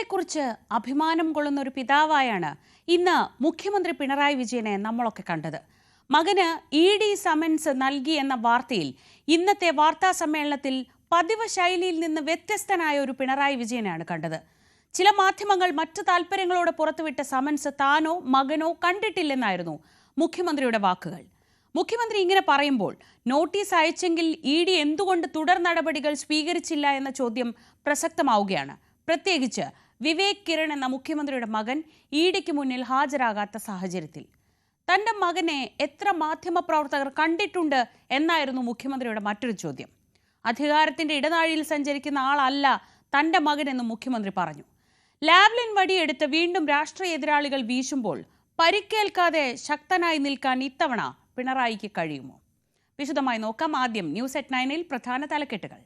മകനെക്കുറിച്ച് അഭിമാനം കൊള്ളുന്ന ഒരു പിതാവായാണ് ഇന്ന് മുഖ്യമന്ത്രി പിണറായി വിജയനെ നമ്മളൊക്കെ കണ്ടത്. മകന് ED സമൻസ് നൽകി എന്ന വാർത്തയിൽ ഇന്നത്തെ വാർത്താ സമ്മേളനത്തിൽ പതിവ് ശൈലിയിൽ നിന്ന് വ്യത്യസ്തനായ ഒരു പിണറായി വിജയനാണ് കണ്ടത്. ചില മാധ്യമങ്ങൾ മറ്റു താൽപര്യങ്ങളോടെ പുറത്തുവിട്ട സമൻസ് താനോ മകനോ കണ്ടിട്ടില്ലെന്നായിരുന്നു മുഖ്യമന്ത്രിയുടെ വാക്കുകൾ. മുഖ്യമന്ത്രി ഇങ്ങനെ പറയുമ്പോൾ നോട്ടീസ് അയച്ചെങ്കിൽ ED എന്തുകൊണ്ട് തുടർ നടപടികൾ സ്വീകരിച്ചില്ല എന്ന ചോദ്യം പ്രസക്തമാവുകയാണ്. പ്രത്യേകിച്ച് വിവേക് കിരൺ എന്ന മുഖ്യമന്ത്രിയുടെ മകൻ EDക്ക് മുന്നിൽ ഹാജരാകാത്ത സാഹചര്യത്തിൽ. തന്റെ മകനെ എത്ര മാധ്യമപ്രവർത്തകർ കണ്ടിട്ടുണ്ട് എന്നായിരുന്നു മുഖ്യമന്ത്രിയുടെ മറ്റൊരു ചോദ്യം. അധികാരത്തിന്റെ ഇടനാഴിയിൽ സഞ്ചരിക്കുന്ന ആളല്ല തന്റെ മകനെന്ന് മുഖ്യമന്ത്രി പറഞ്ഞു. ലാവ്ലിൻ വടിയെടുത്ത് വീണ്ടും രാഷ്ട്രീയ എതിരാളികൾ വീശുമ്പോൾ പരിക്കേൽക്കാതെ ശക്തനായി നിൽക്കാൻ ഇത്തവണ പിണറായിക്ക് കഴിയുമോ? വിശദമായി നോക്കാം. ആദ്യം ന്യൂസ് അറ്റ് 9 പ്രധാന തലക്കെട്ടുകൾ.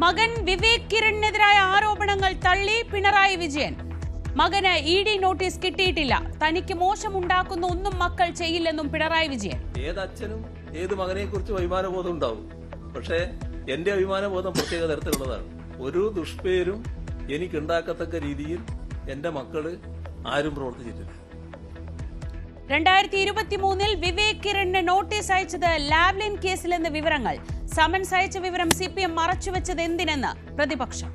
മകൻ വിവേക് കിരണിനെതിരായ ആരോപണങ്ങൾ തള്ളി പിണറായി വിജയൻ. മകന് ED നോട്ടീസ് കിട്ടിയിട്ടില്ല, തനിക്ക് മോശമുണ്ടാക്കുന്ന ഒന്നും മക്കൾ ചെയ്യില്ലെന്നും പിണറായി വിജയൻ. ഏതച്ഛനും ഏത് മകനെ കുറിച്ച് അഭിമാനബോധം ഉണ്ടാവും. പക്ഷേ എന്റെ അഭിമാനബോധം പ്രത്യേക തരത്തിലുള്ളതാണ്. ഒരു ദുഷ്പേരും എനിക്കുണ്ടാക്കത്തക്ക രീതിയിൽ എന്റെ മക്കള് ആരും പ്രവർത്തിച്ചിട്ടില്ല. 2023 വിവേക് കിരണിന് നോട്ടീസ് അയച്ചത് ലാവ്ലിൻ കേസിലെന്ന വിവരങ്ങൾ. സമൻസ് അയച്ച വിവരം CPM മറച്ചുവെച്ചത് എന്തിനെന്ന് പ്രതിപക്ഷം.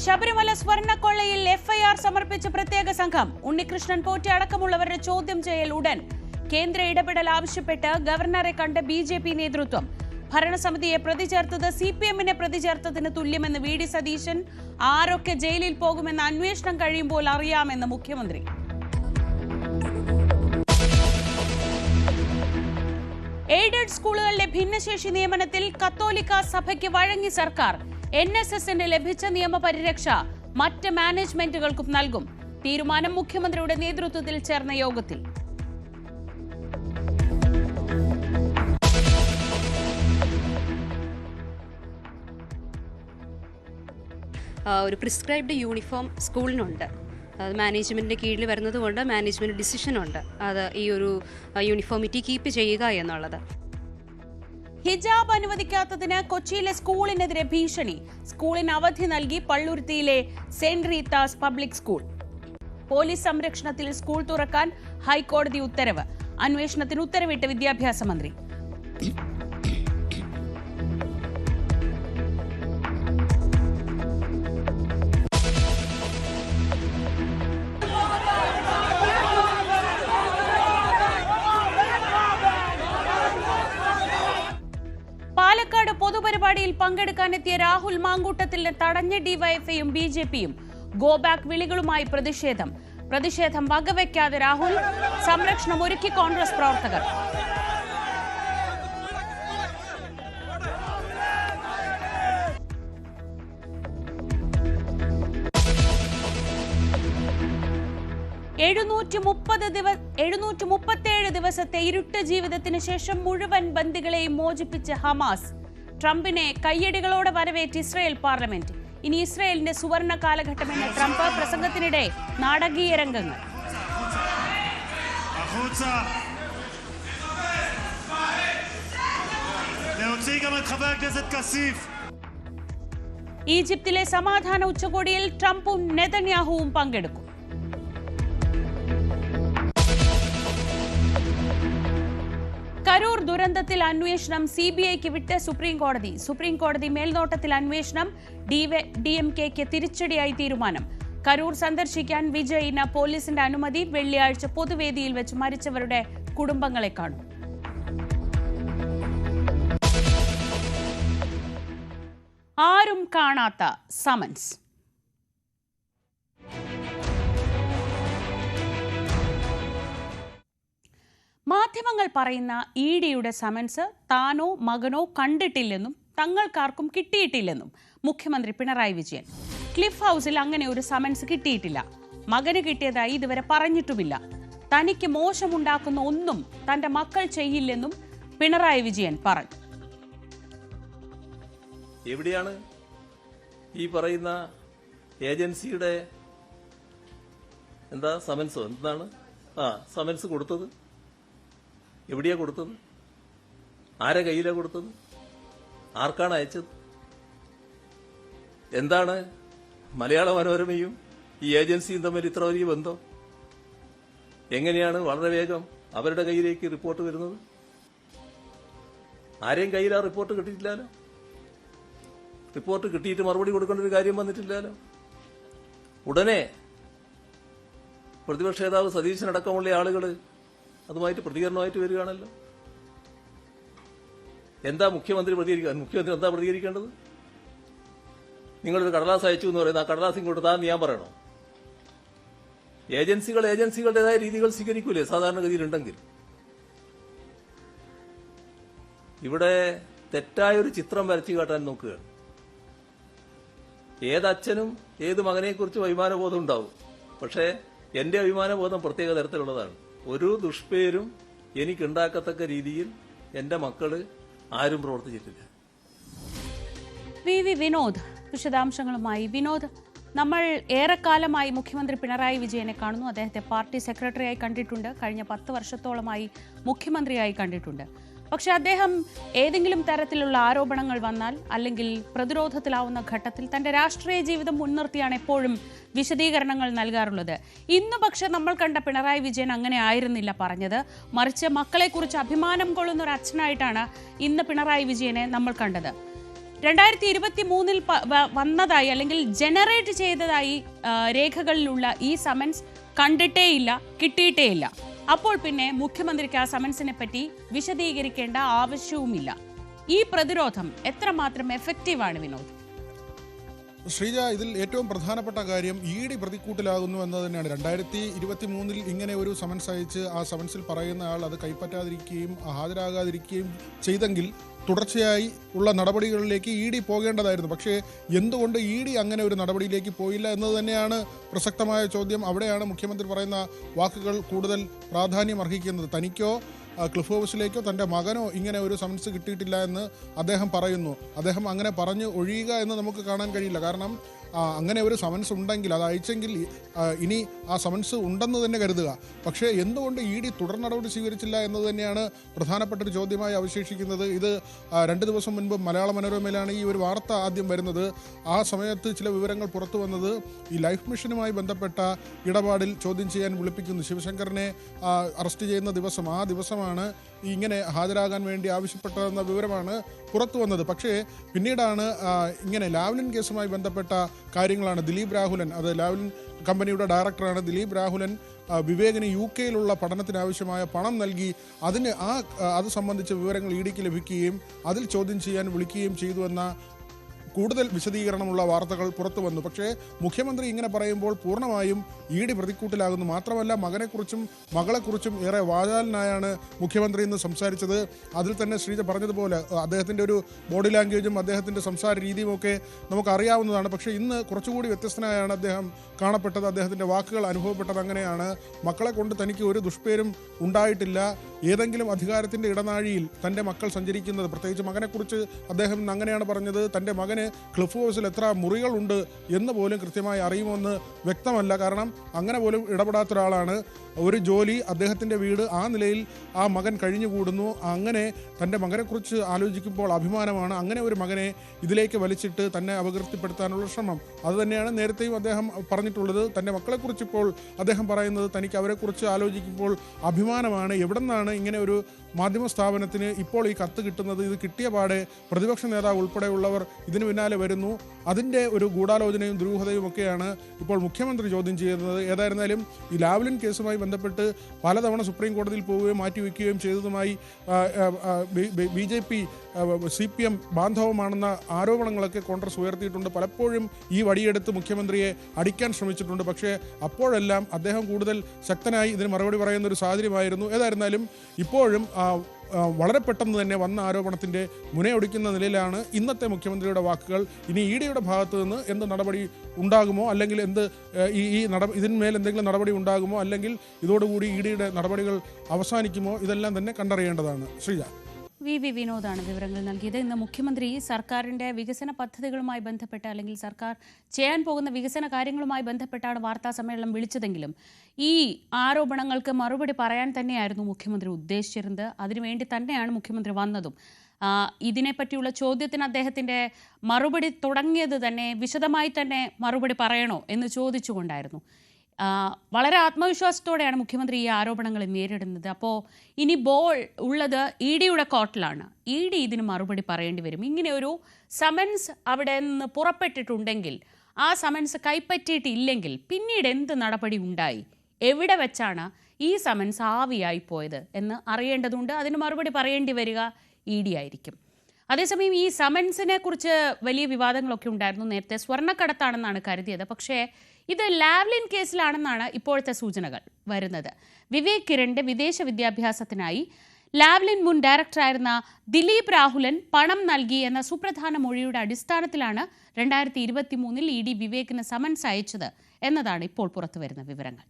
ശബരിമല സ്വർണ്ണക്കൊള്ളയിൽ FIR സമർപ്പിച്ച പ്രത്യേക സംഘം. ഉണ്ണികൃഷ്ണൻ പോറ്റി അടക്കമുള്ളവരുടെ ചോദ്യം ചെയ്യൽ ഉടൻ. കേന്ദ്ര ഇടപെടൽ ആവശ്യപ്പെട്ട് ഗവർണറെ കണ്ട BJP നേതൃത്വം. ഭരണസമിതിയെ പ്രതി ചേർത്തത് CPMനെ പ്രതി ചേർത്തതിന് തുല്യമെന്ന് VD സതീശൻ. ആരൊക്കെ ജയിലിൽ പോകുമെന്ന് അന്വേഷണം കഴിയുമ്പോൾ അറിയാമെന്ന് മുഖ്യമന്ത്രി. എയ്ഡഡ് സ്കൂളുകളിലെ ഭിന്നശേഷി നിയമനത്തിൽ കത്തോലിക്ക സഭയ്ക്ക് വഴങ്ങി സർക്കാർ. NSSന് ലഭിച്ച നിയമപരിരക്ഷ മറ്റ് മാനേജ്മെന്റുകൾക്കും നൽകും. തീരുമാനം മുഖ്യമന്ത്രിയുടെ നേതൃത്വത്തിൽ ചേർന്ന യോഗത്തിൽ. ഒരു പ്രിസ്ക്രൈബ്ഡ് യൂണിഫോം സ്കൂളിനുണ്ട്. അത് മാനേജ്മെൻറ്റിൻ്റെ കീഴിൽ വരുന്നത് കൊണ്ട് മാനേജ്മെൻറ്റ് ഡിസിഷനുണ്ട് അത് ഈ ഒരു യൂണിഫോമിറ്റി കീപ്പ് ചെയ്യുക എന്നുള്ളത്. ഹിജാബ് അനുവദിക്കാത്തതിന് കൊച്ചിയിലെ സ്കൂളിനെതിരെ ഭീഷണി. സ്കൂളിന് അവധി നൽകി പള്ളുരുത്തിയിലെ saint Rita's public school. Police സംരക്ഷണത്തിൽ സ്കൂൾ തുറക്കാൻ ഹൈക്കോടതി ഉത്തരവ്. അന്വേഷണത്തിന് ഉത്തരവിട്ട് വിദ്യാഭ്യാസ മന്ത്രി. പാലക്കാട് പൊതുപരിപാടിയിൽ പങ്കെടുക്കാനെത്തിയ രാഹുൽ മാങ്കൂട്ടത്തിലിനെ തടഞ്ഞ ഡിവൈഎഫ്ഐയും BJPയും. ഗോ ബാക്ക് വിളികളുമായി പ്രതിഷേധം വകവയ്ക്കാതെ രാഹുൽ. സംരക്ഷണം ഒരുക്കി കോൺഗ്രസ് പ്രവർത്തകർ. എഴുന്നൂറ്റി ദിവസത്തെ ഇരുട്ട് ജീവിതത്തിന് ശേഷം മുഴുവൻ ബന്ദികളെയും മോചിപ്പിച്ച ഹമാസ്. ട്രംപിനെ കയ്യടികളോടെ വരവേറ്റ് ഇസ്രയേൽ പാർലമെന്റ്. ഇനി ഇസ്രയേലിന്റെ സുവർണ കാലഘട്ടമെന്ന ട്രംപ്. പ്രസംഗത്തിനിടെ നാടകീയ രംഗങ്ങൾ. ഈജിപ്തിലെ സമാധാന ഉച്ചകോടിയിൽ ട്രംപും നെതന്യാഹുവും പങ്കെടുക്കും. കരൂർ ദുരന്തത്തിൽ അന്വേഷണം CBIക്ക് വിട്ട് സുപ്രീംകോടതി മേൽനോട്ടത്തിൽ അന്വേഷണം. DMKക്ക് തിരിച്ചടിയായി തീരുമാനം. കരൂർ സന്ദർശിക്കാൻ വിജയിന് പോലീസിന്റെ അനുമതി. വെള്ളിയാഴ്ച പൊതുവേദിയിൽ വെച്ച് മരിച്ചവരുടെ കുടുംബങ്ങളെ കാണും. ആരും കാണാത്ത സമൻസ്. മാധ്യമങ്ങൾ പറയുന്ന EDയുടെ സമൻസ് താനോ മകനോ കണ്ടിട്ടില്ലെന്നും തങ്ങൾക്കാർക്കും കിട്ടിയിട്ടില്ലെന്നും മുഖ്യമന്ത്രി പിണറായി വിജയൻ. ക്ലിഫ് ഹൗസിൽ അങ്ങനെ ഒരു സമൻസ് കിട്ടിയിട്ടില്ല. മകന് കിട്ടിയതായി ഇതുവരെ പറഞ്ഞിട്ടുമില്ല. തനിക്ക് മോശമുണ്ടാക്കുന്ന ഒന്നും തന്റെ മക്കൾ ചെയ്യില്ലെന്നും പിണറായി വിജയൻ പറഞ്ഞു. എവിടെയാണ് ഈ പറയുന്ന ഏജൻസിയുടെ സമൻസോ എന്താണ് സമൻസ് കൊടുത്തത്? എവിടെയാ കൊടുത്തത്? ആരെ കയ്യിലാണ് കൊടുത്തത്? ആർക്കാണ് അയച്ചത്? എന്താണ് മലയാള മനോരമയും ഈ ഏജൻസിയും തമ്മിൽ ഇത്ര വലിയ ബന്ധം? എങ്ങനെയാണ് വളരെ വേഗം അവരുടെ കയ്യിലേക്ക് റിപ്പോർട്ട് വരുന്നത്? ആരെയും കയ്യിൽ ആ റിപ്പോർട്ട് കിട്ടിയിട്ടില്ലല്ലോ. റിപ്പോർട്ട് കിട്ടിയിട്ട് മറുപടി കൊടുക്കേണ്ട ഒരു കാര്യം വന്നിട്ടില്ലല്ലോ. ഉടനെ പ്രതിപക്ഷ നേതാവ് സതീശനടക്കമുള്ള ആളുകൾ അതുമായിട്ട് പ്രതികരണമായിട്ട് വരികയാണല്ലോ. എന്താ മുഖ്യമന്ത്രി എന്താ പ്രതികരിക്കേണ്ടത്? നിങ്ങളൊരു കടലാസ് അയച്ചു എന്ന് പറയുന്നത് ആ കടലാസ് ഇങ്ങോട്ട് താൻ ഞാൻ പറയണോ? ഏജൻസികളുടേതായ രീതികൾ സ്വീകരിക്കൂലേ സാധാരണഗതിയിലുണ്ടെങ്കിൽ? ഇവിടെ തെറ്റായൊരു ചിത്രം വരച്ചു കാട്ടാൻ നോക്കുകയാണ്. ഏതച്ഛനും ഏത് മകനെക്കുറിച്ച് അഭിമാനബോധം ഉണ്ടാവും. പക്ഷേ എന്റെ അഭിമാനബോധം പ്രത്യേക തരത്തിലുള്ളതാണ്. ഒരു ദുഷ്പേരും എനിക്കുണ്ടാക്കത്തക്ക രീതിയിൽ എന്റെ മക്കള് ആരും പ്രവർത്തിച്ചിട്ടില്ല. വി വിനോദ് വിശദാംശങ്ങളുമായി. വിനോദ്, നമ്മൾ ഏറെക്കാലമായി മുഖ്യമന്ത്രി പിണറായി വിജയനെ കാണുന്നു. അദ്ദേഹത്തെ പാർട്ടി സെക്രട്ടറിയായി കണ്ടിട്ടുണ്ട്. കഴിഞ്ഞ 10 വർഷത്തോളമായി മുഖ്യമന്ത്രിയായി കണ്ടിട്ടുണ്ട്. പക്ഷെ അദ്ദേഹം ഏതെങ്കിലും തരത്തിലുള്ള ആരോപണങ്ങൾ വന്നാൽ അല്ലെങ്കിൽ പ്രതിരോധത്തിലാവുന്ന ഘട്ടത്തിൽ തന്റെ രാഷ്ട്രീയ ജീവിതം മുൻനിർത്തിയാണ് എപ്പോഴും വിശദീകരണങ്ങൾ നൽകാറുള്ളത്. ഇന്ന് പക്ഷെ നമ്മൾ കണ്ട പിണറായി വിജയൻ അങ്ങനെ ആയിരുന്നില്ല പറഞ്ഞത്. മറിച്ച് മക്കളെക്കുറിച്ച് അഭിമാനം കൊള്ളുന്ന ഒരു അച്ഛനായിട്ടാണ് ഇന്ന് പിണറായി വിജയനെ നമ്മൾ കണ്ടത്. 2023 വന്നതായി അല്ലെങ്കിൽ ജനറേറ്റ് ചെയ്തതായി രേഖകളിലുള്ള ഈ സമൻസ് കണ്ടിട്ടേയില്ല, കിട്ടിയിട്ടേയില്ല. അപ്പോൾ പിന്നെ മുഖ്യമന്ത്രിക്ക് ആ സമൻസിനെ പറ്റി വിശദീകരിക്കേണ്ട ആവശ്യവുമില്ല. ഈ പ്രതിരോധം എത്രമാത്രം എഫക്റ്റീവാണ് വിനോദ്? ശ്രീജ, ഇതിൽ ഏറ്റവും പ്രധാനപ്പെട്ട കാര്യം ED പ്രതിക്കൂട്ടിലാകുന്നു എന്നത് തന്നെയാണ്. 2023 ഇങ്ങനെ ഒരു സമൻസ് അയച്ച് ആ സമൻസിൽ പറയുന്ന ആൾ അത് കൈപ്പറ്റാതിരിക്കുകയും ഹാജരാകാതിരിക്കുകയും ചെയ്തെങ്കിൽ തുടർച്ചയായി ഉള്ള നടപടികളിലേക്ക് ED പോകേണ്ടതായിരുന്നു. പക്ഷേ എന്തുകൊണ്ട് ED അങ്ങനെ ഒരു നടപടിയിലേക്ക് പോയില്ല എന്നത് തന്നെയാണ് പ്രസക്തമായ ചോദ്യം. അവിടെയാണ് മുഖ്യമന്ത്രി പറയുന്ന വാക്കുകൾ കൂടുതൽ പ്രാധാന്യം അർഹിക്കുന്നത്. തനിക്കോ ക്ലിഫ് ഹൗസിലേക്കോ തൻ്റെ മകനോ ഇങ്ങനെ ഒരു സമൻസ് കിട്ടിയിട്ടില്ല എന്ന് അദ്ദേഹം പറയുന്നു. അദ്ദേഹം അങ്ങനെ പറഞ്ഞ് ഒഴിയുക എന്ന് നമുക്ക് കാണാൻ കഴിയില്ല. കാരണം അങ്ങനെ ഒരു സമൻസ് ഉണ്ടെങ്കിൽ അത് അയച്ചെങ്കിൽ ഇനി ആ സമൻസ് ഉണ്ടെന്ന് തന്നെ കരുതുക. പക്ഷേ എന്തുകൊണ്ട് ED തുടർ നടപടി സ്വീകരിച്ചില്ല എന്നത് തന്നെയാണ് പ്രധാനപ്പെട്ടൊരു ചോദ്യമായി അവശേഷിക്കുന്നത്. ഇത് 2 ദിവസം മുൻപ് മലയാള മനോരമയിലാണ് ഈ ഒരു വാർത്ത ആദ്യം വരുന്നത്. ആ സമയത്ത് ചില വിവരങ്ങൾ പുറത്തു വന്നത് ഈ ലൈഫ് മിഷനുമായി ബന്ധപ്പെട്ട ഇടപാടിൽ ചോദ്യം ചെയ്യാൻ വിളിപ്പിക്കുന്നു. ശിവശങ്കറിനെ അറസ്റ്റ് ചെയ്യുന്ന ദിവസം, ആ ദിവസമാണ് ഇങ്ങനെ ഹാജരാകാൻ വേണ്ടി ആവശ്യപ്പെട്ടതെന്ന വിവരമാണ് പുറത്തു വന്നത്. പക്ഷേ പിന്നീടാണ് ഇങ്ങനെ ലാവ്ലിൻ കേസുമായി ബന്ധപ്പെട്ട കാര്യങ്ങളാണ് ദിലീപ് രാഹുലൻ, അത് ലാവ്ലിൻ കമ്പനിയുടെ ഡയറക്ടറാണ് ദിലീപ് രാഹുലൻ, വിവേകിന് UK പഠനത്തിനാവശ്യമായ പണം നൽകി. അത് സംബന്ധിച്ച വിവരങ്ങൾ EDക്ക് ലഭിക്കുകയും അതിൽ ചോദ്യം ചെയ്യാൻ വിളിക്കുകയും ചെയ്തു എന്ന കൂടുതൽ വിശദീകരണമുള്ള വാർത്തകൾ പുറത്തു വന്നു. പക്ഷേ മുഖ്യമന്ത്രി ഇങ്ങനെ പറയുമ്പോൾ പൂർണ്ണമായും ED പ്രതിക്കൂട്ടിലാകുന്നു. മാത്രമല്ല മകനെക്കുറിച്ചും മകളെക്കുറിച്ചും ഏറെ വാചാലനായാണ് മുഖ്യമന്ത്രി ഇന്ന് സംസാരിച്ചത്. അതിൽ തന്നെ ശ്രീജ പറഞ്ഞതുപോലെ അദ്ദേഹത്തിൻ്റെ ഒരു ബോഡി ലാംഗ്വേജും അദ്ദേഹത്തിൻ്റെ സംസാര രീതിയും ഒക്കെ നമുക്കറിയാവുന്നതാണ്. പക്ഷേ ഇന്ന് കുറച്ചുകൂടി വ്യത്യസ്തനായാണ് അദ്ദേഹം കാണപ്പെട്ടത്. അദ്ദേഹത്തിൻ്റെ വാക്കുകൾ അനുഭവപ്പെട്ടത് അങ്ങനെയാണ്. മക്കളെ കൊണ്ട് തനിക്ക് ഒരു ദുഷ്പേരും ഉണ്ടായിട്ടില്ല. ഏതെങ്കിലും അധികാരത്തിൻ്റെ ഇടനാഴിയിൽ തൻ്റെ മക്കൾ സഞ്ചരിക്കുന്നത്, പ്രത്യേകിച്ച് മകനെക്കുറിച്ച് അദ്ദേഹം ഇന്ന് അങ്ങനെയാണ് പറഞ്ഞത്. തൻ്റെ മകന് ക്ലിഫ് ഹൗസിൽ എത്ര മുറികളുണ്ട് എന്ന് പോലും കൃത്യമായി അറിയുമെന്ന് വ്യക്തമല്ല. കാരണം അങ്ങനെ പോലും ഇടപെടാത്ത ഒരാളാണ്. ഒരു ജോലി, അദ്ദേഹത്തിൻ്റെ വീട്, ആ നിലയിൽ ആ മകൻ കഴിഞ്ഞുകൂടുന്നു. അങ്ങനെ തൻ്റെ മകനെക്കുറിച്ച് ആലോചിക്കുമ്പോൾ അഭിമാനമാണ്. അങ്ങനെ ഒരു മകനെ ഇതിലേക്ക് വലിച്ചിട്ട് തന്നെ അപകീർത്തിപ്പെടുത്താനുള്ള ശ്രമം, അതുതന്നെയാണ് നേരത്തെയും അദ്ദേഹം പറഞ്ഞിട്ടുള്ളത്. തൻ്റെ മക്കളെക്കുറിച്ച് ഇപ്പോൾ അദ്ദേഹം പറയുന്നത് തനിക്ക് അവരെക്കുറിച്ച് ആലോചിക്കുമ്പോൾ അഭിമാനമാണ്. എവിടെ നിന്നാണ് ഇങ്ങനെ ഒരു മാധ്യമ സ്ഥാപനത്തിന് ഇപ്പോൾ ഈ കത്ത് കിട്ടുന്നത്? ഇത് കിട്ടിയ പാടെ പ്രതിപക്ഷ നേതാവ് ഉൾപ്പെടെയുള്ളവർ ഇതിന് പിന്നാലെ വരുന്നു. അതിൻ്റെ ഒരു ഗൂഢാലോചനയും ദുരൂഹതയും ഒക്കെയാണ് ഇപ്പോൾ മുഖ്യമന്ത്രി ചോദ്യം ചെയ്യുന്നത്. ഏതായിരുന്നാലും ഈ ലാവ്ലിൻ കേസുമായി ബന്ധപ്പെട്ട് പലതവണ സുപ്രീം കോടതിയിൽ പോവുകയും മാറ്റിവെക്കുകയും ചെയ്തതുമായി BJP CPM ബാന്ധവമാണെന്ന ആരോപണങ്ങളൊക്കെ കോൺഗ്രസ് ഉയർത്തിയിട്ടുണ്ട്. പലപ്പോഴും ഈ വടിയെടുത്ത് മുഖ്യമന്ത്രിയെ അടിക്കാൻ ശ്രമിച്ചിട്ടുണ്ട്. പക്ഷേ അപ്പോഴെല്ലാം അദ്ദേഹം കൂടുതൽ ശക്തനായി ഇതിന് മറുപടി പറയുന്ന ഒരു സാഹചര്യമായിരുന്നു. ഏതായിരുന്നാലും ഇപ്പോഴും വളരെ പെട്ടെന്ന് തന്നെ വന്ന ആരോപണത്തിൻ്റെ മുനയൊടിക്കുന്ന നിലയിലാണ് ഇന്നത്തെ മുഖ്യമന്ത്രിയുടെ വാക്കുകൾ. ഇനി EDയുടെ ഭാഗത്തു നിന്ന് എന്ത് നടപടി ഉണ്ടാകുമോ, അല്ലെങ്കിൽ ഇതിന്മേൽ എന്തെങ്കിലും നടപടി ഉണ്ടാകുമോ, അല്ലെങ്കിൽ ഇതോടുകൂടി EDയുടെ നടപടികൾ അവസാനിക്കുമോ, ഇതെല്ലാം തന്നെ കണ്ടറിയേണ്ടതാണ്. ശ്രീജ. വി വിനോദാണ് വിവരങ്ങൾ നൽകിയത്. ഇന്ന് മുഖ്യമന്ത്രി സർക്കാരിന്റെ വികസന പദ്ധതികളുമായി ബന്ധപ്പെട്ട് അല്ലെങ്കിൽ സർക്കാർ ചെയ്യാൻ പോകുന്ന വികസന കാര്യങ്ങളുമായി ബന്ധപ്പെട്ടാണ് വാർത്താ സമ്മേളനം വിളിച്ചതെങ്കിലും ഈ ആരോപണങ്ങൾക്ക് മറുപടി പറയാൻ തന്നെയായിരുന്നു മുഖ്യമന്ത്രി ഉദ്ദേശിച്ചിരുന്നത്. അതിനുവേണ്ടി തന്നെയാണ് മുഖ്യമന്ത്രി വന്നതും. ഇതിനെപ്പറ്റിയുള്ള ചോദ്യത്തിന് അദ്ദേഹത്തിന്റെ മറുപടി തുടങ്ങിയത് തന്നെ വിശദമായി തന്നെ മറുപടി പറയണോ എന്ന് ചോദിച്ചുകൊണ്ടായിരുന്നു. വളരെ ആത്മവിശ്വാസത്തോടെയാണ് മുഖ്യമന്ത്രി ഈ ആരോപണങ്ങൾ നേരിടുന്നത്. അപ്പോൾ ഇനി ബോൾ ഉള്ളത് ഇ ഡിയുടെ കോർട്ടിലാണ്. ഇ ഡി ഇതിന് മറുപടി പറയേണ്ടി വരും. ഇങ്ങനെ ഒരു സമൻസ് അവിടെ നിന്ന് പുറപ്പെട്ടിട്ടുണ്ടെങ്കിൽ, ആ സമൻസ് കൈപ്പറ്റിയിട്ടില്ലെങ്കിൽ പിന്നീട് എന്ത് നടപടി ഉണ്ടായി, എവിടെ വെച്ചാണ് ഈ സമൻസ് ആവിയായി പോയത് എന്ന് അറിയേണ്ടതുണ്ട്. അതിന് മറുപടി പറയേണ്ടി വരിക ഇ ഡി ആയിരിക്കും. അതേസമയം ഈ സമൻസിനെ കുറിച്ച് വലിയ വിവാദങ്ങളൊക്കെ ഉണ്ടായിരുന്നു. നേരത്തെ സ്വർണ്ണക്കടത്താണെന്നാണ് കരുതിയത്. പക്ഷേ ഇത് ലാവ്ലിൻ കേസിലാണെന്നാണ് ഇപ്പോഴത്തെ സൂചനകൾ വരുന്നത്. വിവേക് കിരണിന്റെ വിദേശ വിദ്യാഭ്യാസത്തിനായി ലാവ്ലിൻ മുൻ ഡയറക്ടറായിരുന്ന ദിലീപ് രാഹുലൻ പണം നൽകി എന്ന സുപ്രധാന മൊഴിയുടെ അടിസ്ഥാനത്തിലാണ് 2023 ഇ ഡി വിവേകിന് സമൻസ് അയച്ചത് എന്നതാണ് ഇപ്പോൾ പുറത്തുവരുന്ന വിവരങ്ങൾ.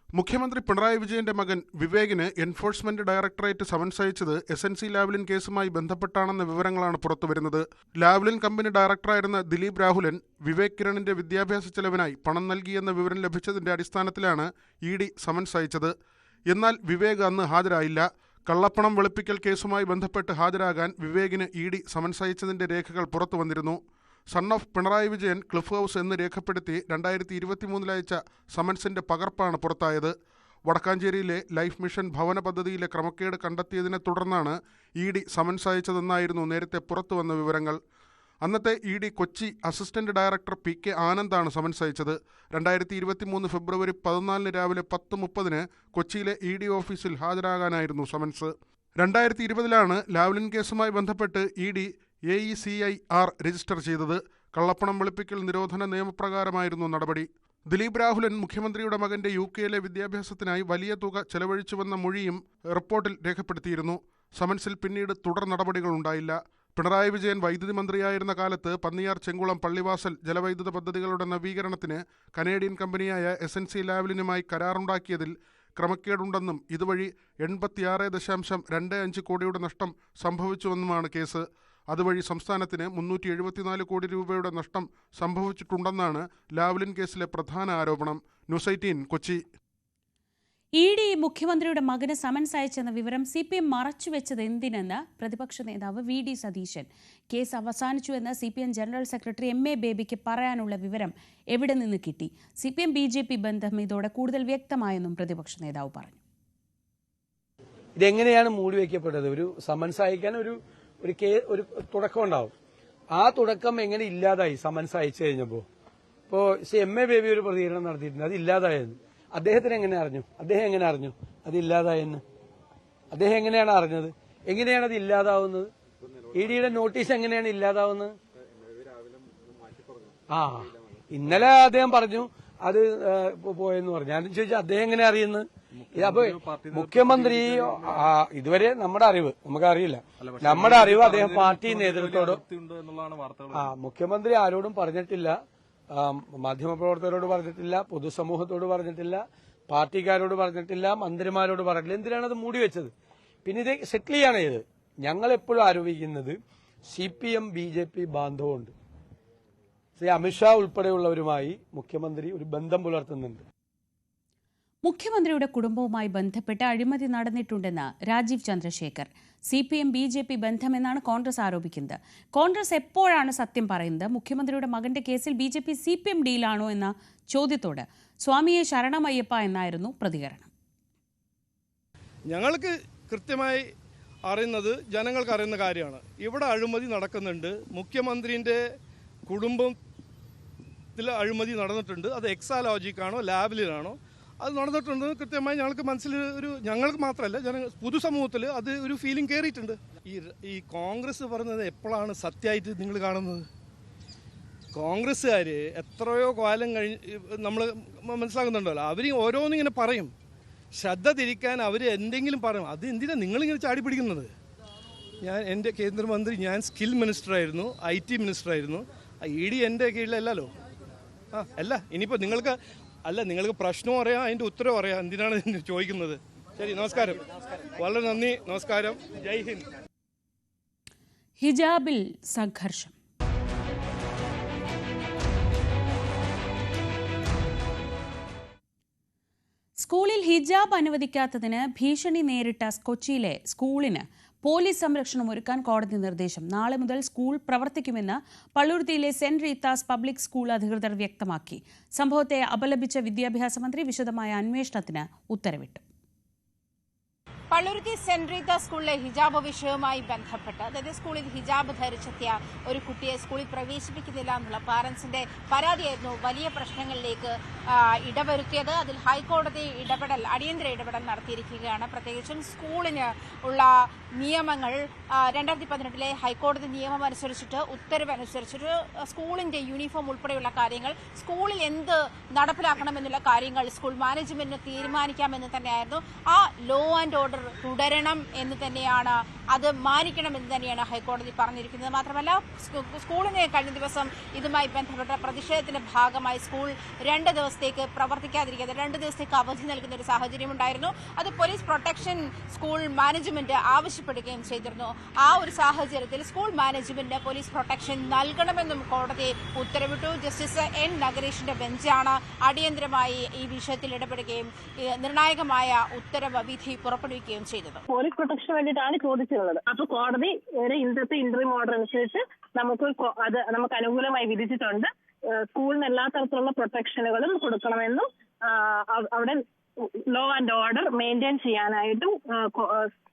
മുഖ്യമന്ത്രി പിണറായി വിജയന്റെ മകൻ വിവേകിന് എൻഫോഴ്സ്മെന്റ് ഡയറക്ടറേറ്റ് സമൻസ് അയച്ചത് SNC ലാവ്ലിൻ കേസുമായി ബന്ധപ്പെട്ടാണെന്ന വിവരങ്ങളാണ് പുറത്തുവരുന്നത്. ലാവ്ലിൻ കമ്പനി ഡയറക്ടറായിരുന്ന ദിലീപ് രാഹുലൻ വിവേക് കിരണിന്റെ വിദ്യാഭ്യാസ ചെലവിനായി പണം നൽകിയെന്ന വിവരം ലഭിച്ചതിന്റെ അടിസ്ഥാനത്തിലാണ് ഇ ഡി സമൻസ് അയച്ചത്. എന്നാൽ വിവേക് അന്ന് ഹാജരായില്ല. കള്ളപ്പണം വെളുപ്പിക്കൽ കേസുമായി ബന്ധപ്പെട്ട് ഹാജരാകാൻ വിവേകിന് ഇ ഡി സമൻസ് അയച്ചതിന്റെ രേഖകൾ പുറത്തു വന്നിരുന്നു. Son of Pinarayi Vijayan cliff house എന്ന് രേഖപ്പെടുത്തി 2023 അയച്ച സമൻസിന്റെ പകർപ്പാണ് പുറത്തായത്. വടക്കാഞ്ചേരിയിലെ ലൈഫ് മിഷൻ ഭവന പദ്ധതിയിലെ ക്രമക്കേട് കണ്ടെത്തിയതിനെ തുടർന്നാണ് ഇ ഡി സമൻസ് അയച്ചതെന്നായിരുന്നു നേരത്തെ പുറത്തുവന്ന വിവരങ്ങൾ. അന്നത്തെ E D Kochi assistant director PK ആനന്ദാണ് സമൻസ് അയച്ചത്. 2023 ഫെബ്രുവരി 14 രാവിലെ 10:30 കൊച്ചിയിലെ ഇ ഡി ഓഫീസിൽ ഹാജരാകാനായിരുന്നു സമൻസ്. 2020 ലാവ്ലിൻ കേസുമായി ബന്ധപ്പെട്ട് ഇ ഡി AECIR രജിസ്റ്റർ ചെയ്തത്. കള്ളപ്പണം വെളുപ്പിക്കൽ നിരോധന നിയമപ്രകാരമായിരുന്നു നടപടി. ദിലീപ് രാഹുലൻ മുഖ്യമന്ത്രിയുടെ മകന്റെ UK വിദ്യാഭ്യാസത്തിനായി വലിയ തുക ചെലവഴിച്ചുവെന്ന മൊഴിയും റിപ്പോർട്ടിൽ രേഖപ്പെടുത്തിയിരുന്നു. സമൻസിൽ പിന്നീട് തുടർ നടപടികളുണ്ടായില്ല. പിണറായി വിജയൻ വൈദ്യുതി മന്ത്രിയായിരുന്ന കാലത്ത് പന്നിയാർ, ചെങ്കുളം, പള്ളിവാസൽ ജലവൈദ്യുത പദ്ധതികളുടെ നവീകരണത്തിന് കനേഡിയൻ കമ്പനിയായ SNC ലാവ്ലിനുമായി കരാറുണ്ടാക്കിയതിൽ ക്രമക്കേടുണ്ടെന്നും ഇതുവഴി 86.25 കോടിയുടെ നഷ്ടം സംഭവിച്ചുവെന്നുമാണ് കേസ്. അതുവഴി സംസ്ഥാനത്തിന് 374 കോടി രൂപയുടെ നഷ്ടം സംഭവിച്ചിട്ടുണ്ടെന്നാണ് ലാവ്ലിൻ കേസിലെ പ്രധാന ആരോപണം. ന്യൂസ് 18 കൊച്ചി. ഇ ഡി മുഖ്യമന്ത്രിയുടെ മകന് സമൻസ് അയച്ചെന്ന വിവരം CPM മറച്ചുവെച്ചത് എന്തിനെന്ന് പ്രതിപക്ഷ നേതാവ് VD സതീശൻ. കേസ് അവസാനിച്ചുവെന്ന് CPM ജനറൽ സെക്രട്ടറി MA ബേബിക്ക് പറയാനുള്ള വിവരം എവിടെ നിന്ന് കിട്ടി? CPM BJP ബന്ധം ഇതോടെ കൂടുതൽ വ്യക്തമായെന്നും പ്രതിപക്ഷ നേതാവ് പറഞ്ഞു. ഇതെങ്ങനെയാണ് മൂടി വയ്ക്കപ്പെട്ടത്? ഒരു സമൻസ് അയക്കാൻ ഒരു തുടക്കം ഉണ്ടാവും. ആ തുടക്കം എങ്ങനെ ഇല്ലാതായി സമൻസ് അയച്ചു കഴിഞ്ഞപ്പോൾ? ഇപ്പോൾ MA ബേബി ഒരു പ്രതികരണം നടത്തിയിട്ടുണ്ട്, അത് ഇല്ലാതായെന്ന്. അദ്ദേഹത്തിന് എങ്ങനെ അറിഞ്ഞു? അദ്ദേഹം എങ്ങനെ അറിഞ്ഞു അത് ഇല്ലാതായെന്ന്? അദ്ദേഹം എങ്ങനെയാണ് അറിഞ്ഞത്? എങ്ങനെയാണ് അത് ഇല്ലാതാവുന്നത്? ED നോട്ടീസ് എങ്ങനെയാണ് ഇല്ലാതാവുന്നത്? ഇന്നലെ അദ്ദേഹം പറഞ്ഞു അത് പോയെന്ന് പറഞ്ഞു. ഞാൻ ചോദിച്ചാൽ അദ്ദേഹം എങ്ങനെ അറിയുന്നത്? അപ്പൊ മുഖ്യമന്ത്രി ഇതുവരെ നമ്മുടെ അറിവ് നമുക്കറിയില്ല. നമ്മുടെ അറിവ് അദ്ദേഹം പാർട്ടി നേതൃത്വത്തോട് മുഖ്യമന്ത്രി ആരോടും പറഞ്ഞിട്ടില്ല, മാധ്യമപ്രവർത്തകരോട് പറഞ്ഞിട്ടില്ല, പൊതുസമൂഹത്തോട് പറഞ്ഞിട്ടില്ല, പാർട്ടിക്കാരോട് പറഞ്ഞിട്ടില്ല, മന്ത്രിമാരോട് പറഞ്ഞിട്ടില്ല. എന്തിനാണ് അത് മൂടി വെച്ചത്? പിന്നെ ഇത് സെറ്റിൽ ചെയ്യാണ് ചെയ്തത്. ഞങ്ങൾ എപ്പോഴും ആരോപിക്കുന്നത് CPM BJP ബാന്ധവമുണ്ട്. ശ്രീ അമിത്ഷാ ഉൾപ്പെടെയുള്ളവരുമായി മുഖ്യമന്ത്രി ഒരു ബന്ധം പുലർത്തുന്നുണ്ട്. മുഖ്യമന്ത്രിയുടെ കുടുംബവുമായി ബന്ധപ്പെട്ട് അഴിമതി നടന്നിട്ടുണ്ടെന്ന് രാജീവ് ചന്ദ്രശേഖർ. CPM BJP ബന്ധമെന്നാണ് കോൺഗ്രസ് ആരോപിക്കുന്നത്. കോൺഗ്രസ് എപ്പോഴാണ് സത്യം പറയുന്നത്? മുഖ്യമന്ത്രിയുടെ മകന്റെ കേസിൽ BJP CPM ഡീലാണോ എന്ന ചോദ്യത്തോട് സ്വാമിയെ ശരണമയ്യപ്പ എന്നായിരുന്നു പ്രതികരണം. ഞങ്ങൾക്ക് കൃത്യമായി അറിയുന്നത് ജനങ്ങൾക്ക് അറിയുന്ന കാര്യമാണ്. ഇവിടെ അഴിമതി നടക്കുന്നുണ്ട്. മുഖ്യമന്ത്രിന്റെ കുടുംബത്തിൽ അഴിമതി നടന്നിട്ടുണ്ട്. അത് എക്സാലോജിക്കാണോ ലാബിലാണോ അത് നടന്നിട്ടുണ്ട് കൃത്യമായി ഞങ്ങൾക്ക് ഞങ്ങൾക്ക് മാത്രമല്ല പൊതുസമൂഹത്തിൽ അത് ഒരു ഫീലിംഗ് കയറിയിട്ടുണ്ട്. ഈ കോൺഗ്രസ് പറയുന്നത് എപ്പോഴാണ് സത്യമായിട്ട് നിങ്ങൾ കാണുന്നത്? കോൺഗ്രസ്സുകാർ എത്രയോ കാലം നമ്മൾ മനസ്സിലാക്കുന്നുണ്ടല്ലോ, അവർ ഓരോന്നിങ്ങനെ പറയും, ശ്രദ്ധ തിരിക്കാൻ അവർ എന്തെങ്കിലും പറയും. അത് എന്തിനാണ് നിങ്ങളിങ്ങനെ ചാടി പിടിക്കുന്നത്? എൻ്റെ കേന്ദ്രമന്ത്രി, ഞാൻ സ്കിൽ മിനിസ്റ്ററായിരുന്നു, IT മിനിസ്റ്ററായിരുന്നു. ED എൻ്റെ കീഴിലല്ലല്ലോ. അല്ല ഇനിയിപ്പോൾ നിങ്ങൾക്ക് പ്രശ്നവും അറിയാം, അതിൻ്റെ ഉത്തരവും അറിയാം. എന്തിനാണ് ചോദിക്കുന്നത്? ശരി, നമസ്കാരം. വളരെ നന്ദി, നമസ്കാരം. ജയ് ഹിന്ദ്. ഹിജാബിൽ സംഘർഷം. സ്കൂളിൽ ഹിജാബ് അനുവദിക്കാത്തതിന് ഭീഷണി നേരിട്ട കൊച്ചിയിലെ സ്കൂളിന് പോലീസ് സംരക്ഷണം ഒരുക്കാൻ കോടതി നിർദ്ദേശം. നാളെ മുതൽ സ്കൂൾ പ്രവർത്തിക്കുമെന്ന് പള്ളുരുത്തിയിലെ സെന്റ് റീത്താസ് പബ്ലിക് സ്കൂൾ അധികൃതർ വ്യക്തമാക്കി. സംഭവത്തെ അപലപിച്ച വിദ്യാഭ്യാസ മന്ത്രി വിശദമായ അന്വേഷണത്തിന് ഉത്തരവിട്ടു. പള്ളുരുത്തി സെന്റ് റീത്ത സ്കൂളിലെ ഹിജാബ് വിഷയവുമായി ബന്ധപ്പെട്ട്, അതായത് സ്കൂളിൽ ഹിജാബ് ധരിച്ചെത്തിയ ഒരു കുട്ടിയെ സ്കൂളിൽ പ്രവേശിപ്പിക്കുന്നില്ല എന്നുള്ള പാരന്റ്സിന്റെ പരാതിയായിരുന്നു വലിയ പ്രശ്നങ്ങളിലേക്ക് ഇടവരുത്തിയത്. അതിൽ ഹൈക്കോടതി അടിയന്തര ഇടപെടൽ നടത്തിയിരിക്കുകയാണ്. പ്രത്യേകിച്ചും സ്കൂളിന് ഉള്ള നിയമങ്ങൾ 2018 ഹൈക്കോടതി നിയമം അനുസരിച്ചിട്ട്, ഉത്തരവ് അനുസരിച്ചിട്ട് സ്കൂളിന്റെ യൂണിഫോം ഉൾപ്പെടെയുള്ള കാര്യങ്ങൾ, സ്കൂളിൽ എന്ത് നടപ്പിലാക്കണമെന്നുള്ള കാര്യങ്ങൾ സ്കൂൾ മാനേജ്മെന്റിന് തീരുമാനിക്കാമെന്ന് തന്നെയായിരുന്നു. ആ ലോ ആൻഡ് ഓർഡർ തുടരണം എന്ന് തന്നെയാണ്, അത് മാനിക്കണമെന്ന് തന്നെയാണ് ഹൈക്കോടതി പറഞ്ഞിരിക്കുന്നത്. മാത്രമല്ല, സ്കൂളിന് കഴിഞ്ഞ ദിവസം ഇതുമായി ബന്ധപ്പെട്ട പ്രതിഷേധത്തിന്റെ ഭാഗമായി സ്കൂൾ 2 ദിവസത്തേക്ക് പ്രവർത്തിക്കാതിരിക്കാതെ 2 ദിവസത്തേക്ക് അവധി നൽകുന്ന ഒരു സാഹചര്യം ഉണ്ടായിരുന്നു. അത് പോലീസ് പ്രൊട്ടക്ഷൻ സ്കൂൾ മാനേജ്മെന്റ് ആവശ്യപ്പെടുകയും ചെയ്തിരുന്നു. ആ ഒരു സാഹചര്യത്തിൽ സ്കൂൾ മാനേജ്മെന്റിന് പോലീസ് പ്രൊട്ടക്ഷൻ നൽകണമെന്നും കോടതി ഉത്തരവിട്ടു. ജസ്റ്റിസ് എൻ നഗരേഷിന്റെ ബെഞ്ചാണ് അടിയന്തരമായി ഈ വിഷയത്തിൽ ഇടപെടുകയും നിർണായകമായ ഉത്തരവ് വിധി പുറപ്പെടുവിക്കുകയും ചെയ്തത്. പോലീസ് പ്രൊട്ടക്ഷന് വേണ്ടിയിട്ടാണ് ചോദിച്ചിട്ടുള്ളത്. അപ്പൊ കോടതി ഇന്നത്തെ ഇന്ററിം ഓർഡർ അനുസരിച്ച് നമുക്ക് അനുകൂലമായി വിധിച്ചിട്ടുണ്ട്. സ്കൂളിന് എല്ലാ തരത്തിലുള്ള പ്രൊട്ടക്ഷനുകളും കൊടുക്കണമെന്നും അവിടെ ലോ ആൻഡ് ഓർഡർ മെയിൻറ്റെയിൻ ചെയ്യാനായിട്ടും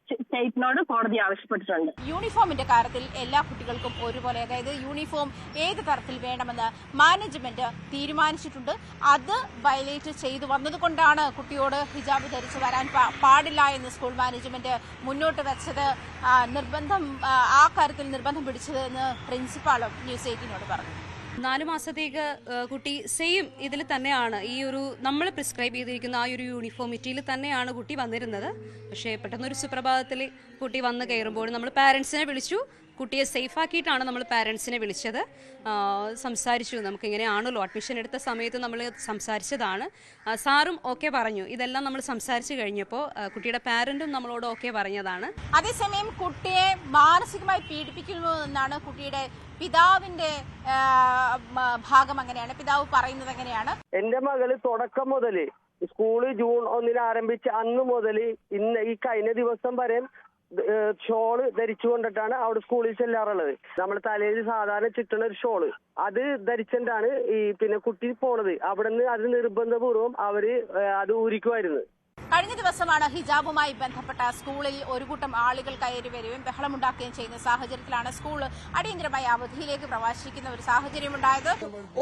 സ്റ്റേറ്റിനോട് കോടതി ആവശ്യപ്പെട്ടിട്ടുണ്ട്. യൂണിഫോമിന്റെ കാര്യത്തിൽ എല്ലാ കുട്ടികൾക്കും ഒരുപോലെ, അതായത് യൂണിഫോം ഏത് തരത്തിൽ വേണമെന്ന് മാനേജ്മെന്റ് തീരുമാനിച്ചിട്ടുണ്ട്. അത് വയലേറ്റ് ചെയ്തു വന്നതുകൊണ്ടാണ് കുട്ടിയോട് ഹിജാബ് ധരിച്ചു വരാൻ പാടില്ല എന്ന് സ്കൂൾ മാനേജ്മെന്റ് മുന്നോട്ട് വെച്ചത്. ആ കാര്യത്തിൽ നിർബന്ധം പിടിച്ചതെന്ന് പ്രിൻസിപ്പാളും ന്യൂസ് 18നോട് പറഞ്ഞു. 4 മാസത്തേക്ക് കുട്ടി സെയിം ഇതിൽ തന്നെയാണ്, ഈ ഒരു നമ്മൾ പ്രിസ്ക്രൈബ് ചെയ്തിരിക്കുന്ന ആ ഒരു യൂണിഫോമിറ്റിയിൽ തന്നെയാണ് കുട്ടി വന്നിരുന്നത്. പക്ഷേ പെട്ടെന്നൊരു സുപ്രഭാതത്തിൽ കുട്ടി വന്ന് കയറുമ്പോൾ നമ്മൾ പാരൻസിനെ വിളിച്ചു. കുട്ടിയെ സേഫ് ആക്കിയിട്ടാണ് നമ്മൾ പാരൻസിനെ വിളിച്ചത്. സംസാരിച്ചു, നമുക്കിങ്ങനെയാണല്ലോ, അഡ്മിഷൻ എടുത്ത സമയത്ത് നമ്മൾ സംസാരിച്ചതാണ്. സാറും ഓക്കെ പറഞ്ഞു. ഇതെല്ലാം നമ്മൾ സംസാരിച്ചു കഴിഞ്ഞപ്പോൾ കുട്ടിയുടെ പാരന്റും നമ്മളോട് ഓക്കെ പറഞ്ഞതാണ്. അതേസമയം കുട്ടിയെ മാനസികമായി പീഡിപ്പിക്കുന്നു എന്നാണ് കുട്ടിയുടെ പിതാവിന്റെ ഭാഗം. അങ്ങനെയാണ് പിതാവ് പറയുന്നത്. എങ്ങനെയാണ്? എന്റെ മകള് തുടക്കം മുതല് സ്കൂള് ജൂൺ 1 ആരംഭിച്ച അന്ന് മുതൽ ഇന്ന് ഈ കഴിഞ്ഞ ദിവസം വരെ ഷോള് ധരിച്ചുകൊണ്ടിട്ടാണ് അവിടെ സ്കൂളിൽ ചെല്ലാറുള്ളത്. നമ്മൾ തലയിൽ സാധാരണ ചുറ്റുന്ന ഒരു ഷോള് അത് ധരിച്ചിട്ടാണ് പിന്നെ കുട്ടി പോണത്. അവിടെ നിന്ന് അത് നിർബന്ധപൂർവ്വം അവര് അത് ഊരിക്കുമായിരുന്നു. കഴിഞ്ഞ ദിവസമാണ് ഹിജാബുമായി ബന്ധപ്പെട്ട സ്കൂളിൽ ഒരു കൂട്ടം ആളുകൾ കയറി വരികയും ബഹളമുണ്ടാക്കുകയും ചെയ്യുന്ന സാഹചര്യത്തിലാണ് സ്കൂൾ അടിയന്തരമായി അവധിയിലേക്ക് പ്രവേശിക്കുന്ന ഒരു സാഹചര്യം ഉണ്ടായത്.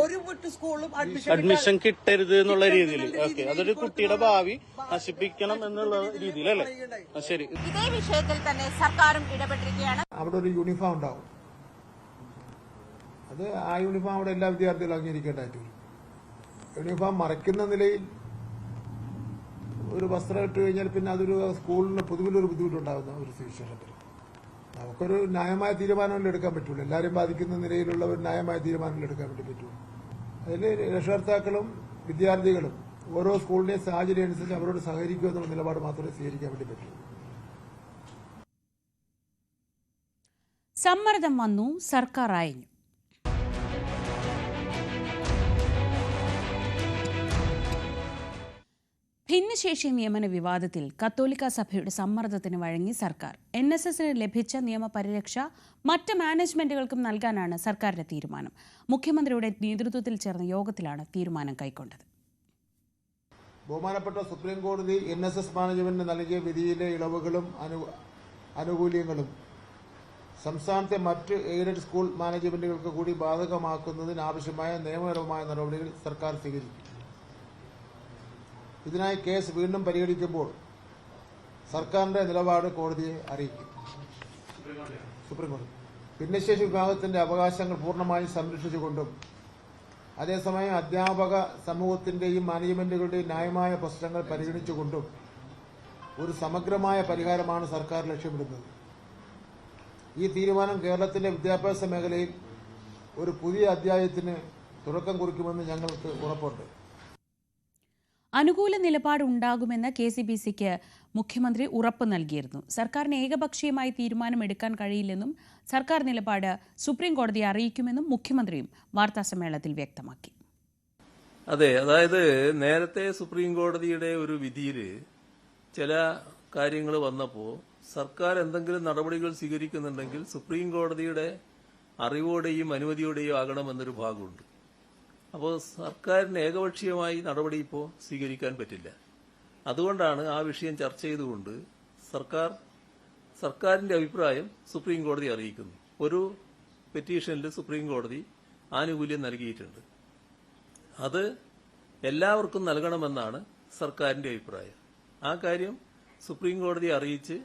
ഒരു സ്കൂളും അഡ്മിഷൻ കിട്ടരുത് എന്നുള്ള രീതിയിൽ അതൊരു കുട്ടിയുടെ ഭാവി നശിപ്പിക്കണം എന്നുള്ള രീതിയിലല്ലേ? ശരി. ഇതേ വിഷയത്തിൽ തന്നെ സർക്കാരും ഇടപെട്ടിരിക്കുകയാണ്. അവിടെ ഒരു യൂണിഫോം ഉണ്ടാവും. അത് ആ യൂണിഫോം അവിടെ എല്ലാ വിദ്യാർത്ഥികളും അംഗീകരിക്കേണ്ടതായിട്ട് വരും. യൂണിഫോം മറയ്ക്കുന്ന നിലയിൽ ഒരു വസ്ത്രം ഇട്ട് കഴിഞ്ഞാൽ പിന്നെ അതൊരു സ്കൂളിന് പൊതുവിലൊരു ബുദ്ധിമുട്ടുണ്ടാകുന്ന ഒരു സിറ്റുവേഷൻ. നമുക്കൊരു ന്യായമായ തീരുമാനമല്ലേ എടുക്കാൻ പറ്റുള്ളൂ. എല്ലാവരെയും ബാധിക്കുന്ന നിലയിലുള്ള ഒരു ന്യായമായ തീരുമാനമല്ലേ എടുക്കാൻ വേണ്ടി പറ്റുള്ളൂ. അതിൽ രക്ഷകർത്താക്കളും വിദ്യാർത്ഥികളും ഓരോ സ്കൂളിന്റെയും സാഹചര്യം അനുസരിച്ച് അവരോട് സഹകരിക്കുക എന്നുള്ള നിലപാട് മാത്രമേ സ്വീകരിക്കാൻ വേണ്ടി പറ്റൂ. സമ്മർദ്ദം വന്നു, സർക്കാർ അയഞ്ഞു. ഭിന്നശേഷി നിയമന വിവാദത്തിൽ കത്തോലിക്ക സഭയുടെ സമ്മർദ്ദത്തിന് വഴങ്ങി സർക്കാർ. NSSന് ലഭിച്ച നിയമപരിരക്ഷ മറ്റ് മാനേജ്മെന്റുകൾക്കും നൽകാനാണ് സർക്കാരിന്റെ തീരുമാനം. മുഖ്യമന്ത്രിയുടെ നേതൃത്വത്തിൽ ചേർന്ന യോഗത്തിലാണ് തീരുമാനം കൈക്കൊണ്ടത്. ബഹുമാനപ്പെട്ട സുപ്രീം കോടതി NSS മാനേജ്മെന്റിന് നൽകിയ വിധിയിലെ ഇളവുകളും ആനുകൂല്യങ്ങളും സംസ്ഥാനത്തെ മറ്റ് എയ്ഡഡ് സ്കൂൾ മാനേജ്മെന്റുകൾക്ക് കൂടി ബാധകമാക്കുന്നതിനാവശ്യമായ നിയമപരമായ നടപടികൾ സർക്കാർ സ്വീകരിക്കും. ഇതിനായി കേസ് വീണ്ടും പരിഗണിക്കുമ്പോൾ സർക്കാരിന്റെ നിലപാട് കോടതിയെ അറിയിക്കും. സുപ്രീംകോടതി ഭിന്നശേഷി വിഭാഗത്തിന്റെ അവകാശങ്ങൾ പൂർണ്ണമായും സംരക്ഷിച്ചുകൊണ്ടും അതേസമയം അധ്യാപക സമൂഹത്തിന്റെയും മാനേജ്മെന്റുകളുടെയും ന്യായമായ പ്രശ്നങ്ങൾ പരിഗണിച്ചുകൊണ്ടും ഒരു സമഗ്രമായ പരിഹാരമാണ് സർക്കാർ ലക്ഷ്യമിടുന്നത്. ഈ തീരുമാനം കേരളത്തിന്റെ വിദ്യാഭ്യാസ മേഖലയിൽ ഒരു പുതിയ അധ്യായത്തിന് തുടക്കം കുറിക്കുമെന്ന് ഞങ്ങൾക്ക് ഉറപ്പുണ്ട്. അനുകൂല നിലപാടുണ്ടാകുമെന്ന് KCBCക്ക് മുഖ്യമന്ത്രി ഉറപ്പ് നൽകിയിരുന്നു. സർക്കാരിന് ഏകപക്ഷീയമായി തീരുമാനമെടുക്കാൻ കഴിയില്ലെന്നും സർക്കാർ നിലപാട് സുപ്രീം കോടതിയെ അറിയിക്കുമെന്നും മുഖ്യമന്ത്രിയും വാർത്താസമ്മേളനത്തിൽ വ്യക്തമാക്കി. അതെ, അതായത് നേരത്തെ സുപ്രീം കോടതിയുടെ ഒരു വിധിയിൽ ചില കാര്യങ്ങൾ വന്നപ്പോൾ സർക്കാർ എന്തെങ്കിലും നടപടികൾ സ്വീകരിക്കുന്നുണ്ടെങ്കിൽ സുപ്രീം കോടതിയുടെ അറിവോടെയും അനുമതിയോടെയും ആകണമെന്നൊരു ഭാഗമുണ്ട്. അപ്പോൾ സർക്കാരിന് ഏകപക്ഷീയമായി നടപടി ഇപ്പോൾ സ്വീകരിക്കാൻ പറ്റില്ല. അതുകൊണ്ടാണ് ആ വിഷയം ചർച്ച ചെയ്തുകൊണ്ട് സർക്കാരിന്റെ അഭിപ്രായം സുപ്രീം കോടതി അറിയിക്കുന്നു. ഒരു പെറ്റീഷനിൽ സുപ്രീം കോടതി ആനുകൂല്യം നൽകിയിട്ടുണ്ട്. അത് എല്ലാവർക്കും നൽകണമെന്നാണ് സർക്കാരിന്റെ അഭിപ്രായം. ആ കാര്യം സുപ്രീം കോടതിയെ അറിയിച്ച്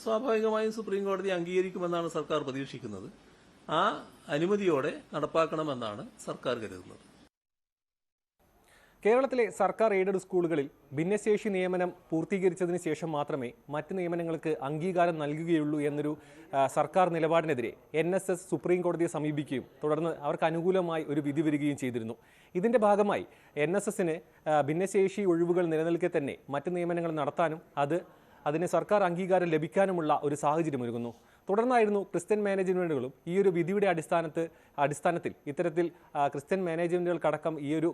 സ്വാഭാവികമായും സുപ്രീം കോടതി അംഗീകരിക്കുമെന്നാണ് സർക്കാർ പ്രതീക്ഷിക്കുന്നത്. ആ അനുമതിയോടെ നടപ്പാക്കണമെന്നാണ് സർക്കാർ കരുതുന്നത്. കേരളത്തിലെ സർക്കാർ എയ്ഡഡ് സ്കൂളുകളിൽ ഭിന്നശേഷി നിയമനം പൂർത്തീകരിച്ചതിന് ശേഷം മാത്രമേ മറ്റ് നിയമനങ്ങൾക്ക് അംഗീകാരം നൽകുകയുള്ളൂ എന്നൊരു സർക്കാർ നിലപാടിനെതിരെ NSS സുപ്രീം കോടതിയെ സമീപിക്കുകയും തുടർന്ന് അവർക്ക് അനുകൂലമായി ഒരു വിധി വരികയും ചെയ്തിരുന്നു. ഇതിന്റെ ഭാഗമായി NSSന് ഭിന്നശേഷി ഒഴിവുകൾ നിലനിൽക്കെ തന്നെ മറ്റ് നിയമനങ്ങൾ നടത്താനും അതിന് സർക്കാർ അംഗീകാരം ലഭിക്കാനുമുള്ള ഒരു സാഹചര്യം ഒരുങ്ങുന്നു. തുടർന്നായിരുന്നു ക്രിസ്ത്യൻ മാനേജ്മെന്റുകളും ഈ ഒരു വിധിയുടെ അടിസ്ഥാനത്തിൽ ഇത്തരത്തിൽ ക്രിസ്ത്യൻ മാനേജ്മെന്റുകൾക്കടക്കം ഈ ഒരു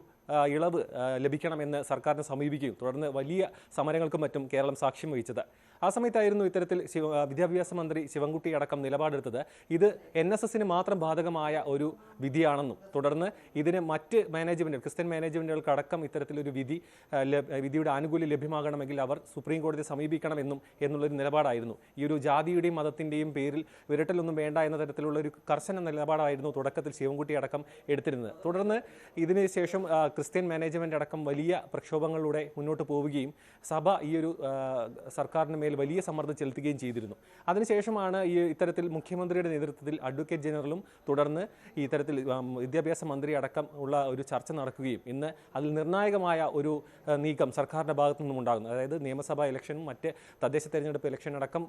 ഇളവ് ലഭിക്കണമെന്ന് സർക്കാരിനെ സമീപിക്കുകയും തുടർന്ന് വലിയ സമരങ്ങൾക്കും മറ്റും കേരളം സാക്ഷ്യം വഹിച്ചത്. ആ സമയത്തായിരുന്നു ഇത്തരത്തിൽ വിദ്യാഭ്യാസ മന്ത്രി ശിവൻകുട്ടി അടക്കം നിലപാടെടുത്തത്. ഇത് NSSന് മാത്രം ബാധകമായ ഒരു വിധിയാണെന്നും തുടർന്ന് ഇതിന് മറ്റ് ക്രിസ്ത്യൻ മാനേജ്മെന്റുകൾക്കടക്കം ഇത്തരത്തിലൊരു വിധിയുടെ ആനുകൂല്യം ലഭ്യമാകണമെങ്കിൽ അവർ സുപ്രീം കോടതിയെ സമീപിക്കണമെന്നും എന്നുള്ളൊരു നിലപാടായിരുന്നു. ഈ ഒരു ജാതിയുടെയും മതത്തിന്റെയും പേരിൽ വിരട്ടലൊന്നും വേണ്ട എന്ന തരത്തിലുള്ള ഒരു കർശന നിലപാടായിരുന്നു തുടക്കത്തിൽ ശിവൻകുട്ടി അടക്കം എടുത്തിരുന്നത്. തുടർന്ന് ഇതിനുശേഷം ക്രിസ്ത്യൻ മാനേജ്മെന്റ് അടക്കം വലിയ പ്രക്ഷോഭങ്ങളിലൂടെ മുന്നോട്ട് പോവുകയും സഭ ഈ ഒരു സർക്കാരിന് മേൽ വലിയ സമ്മർദ്ദം ചെലുത്തുകയും ചെയ്തിരുന്നു. അതിനുശേഷമാണ് ഇത്തരത്തിൽ മുഖ്യമന്ത്രിയുടെ നേതൃത്വത്തിൽ അഡ്വക്കേറ്റ് ജനറലും തുടർന്ന് ഇത്തരത്തിൽ വിദ്യാഭ്യാസ മന്ത്രി അടക്കം ഉള്ള ഒരു ചർച്ച നടക്കുകയും ഇന്ന് അതിൽ നിർണായകമായ ഒരു നീക്കം സർക്കാരിന്റെ ഭാഗത്തു നിന്നും ഉണ്ടാകുന്നു. അതായത് നിയമസഭാ ഇലക്ഷനും മറ്റ് തദ്ദേശ തെരഞ്ഞെടുപ്പ് ഇലക്ഷൻ അടക്കം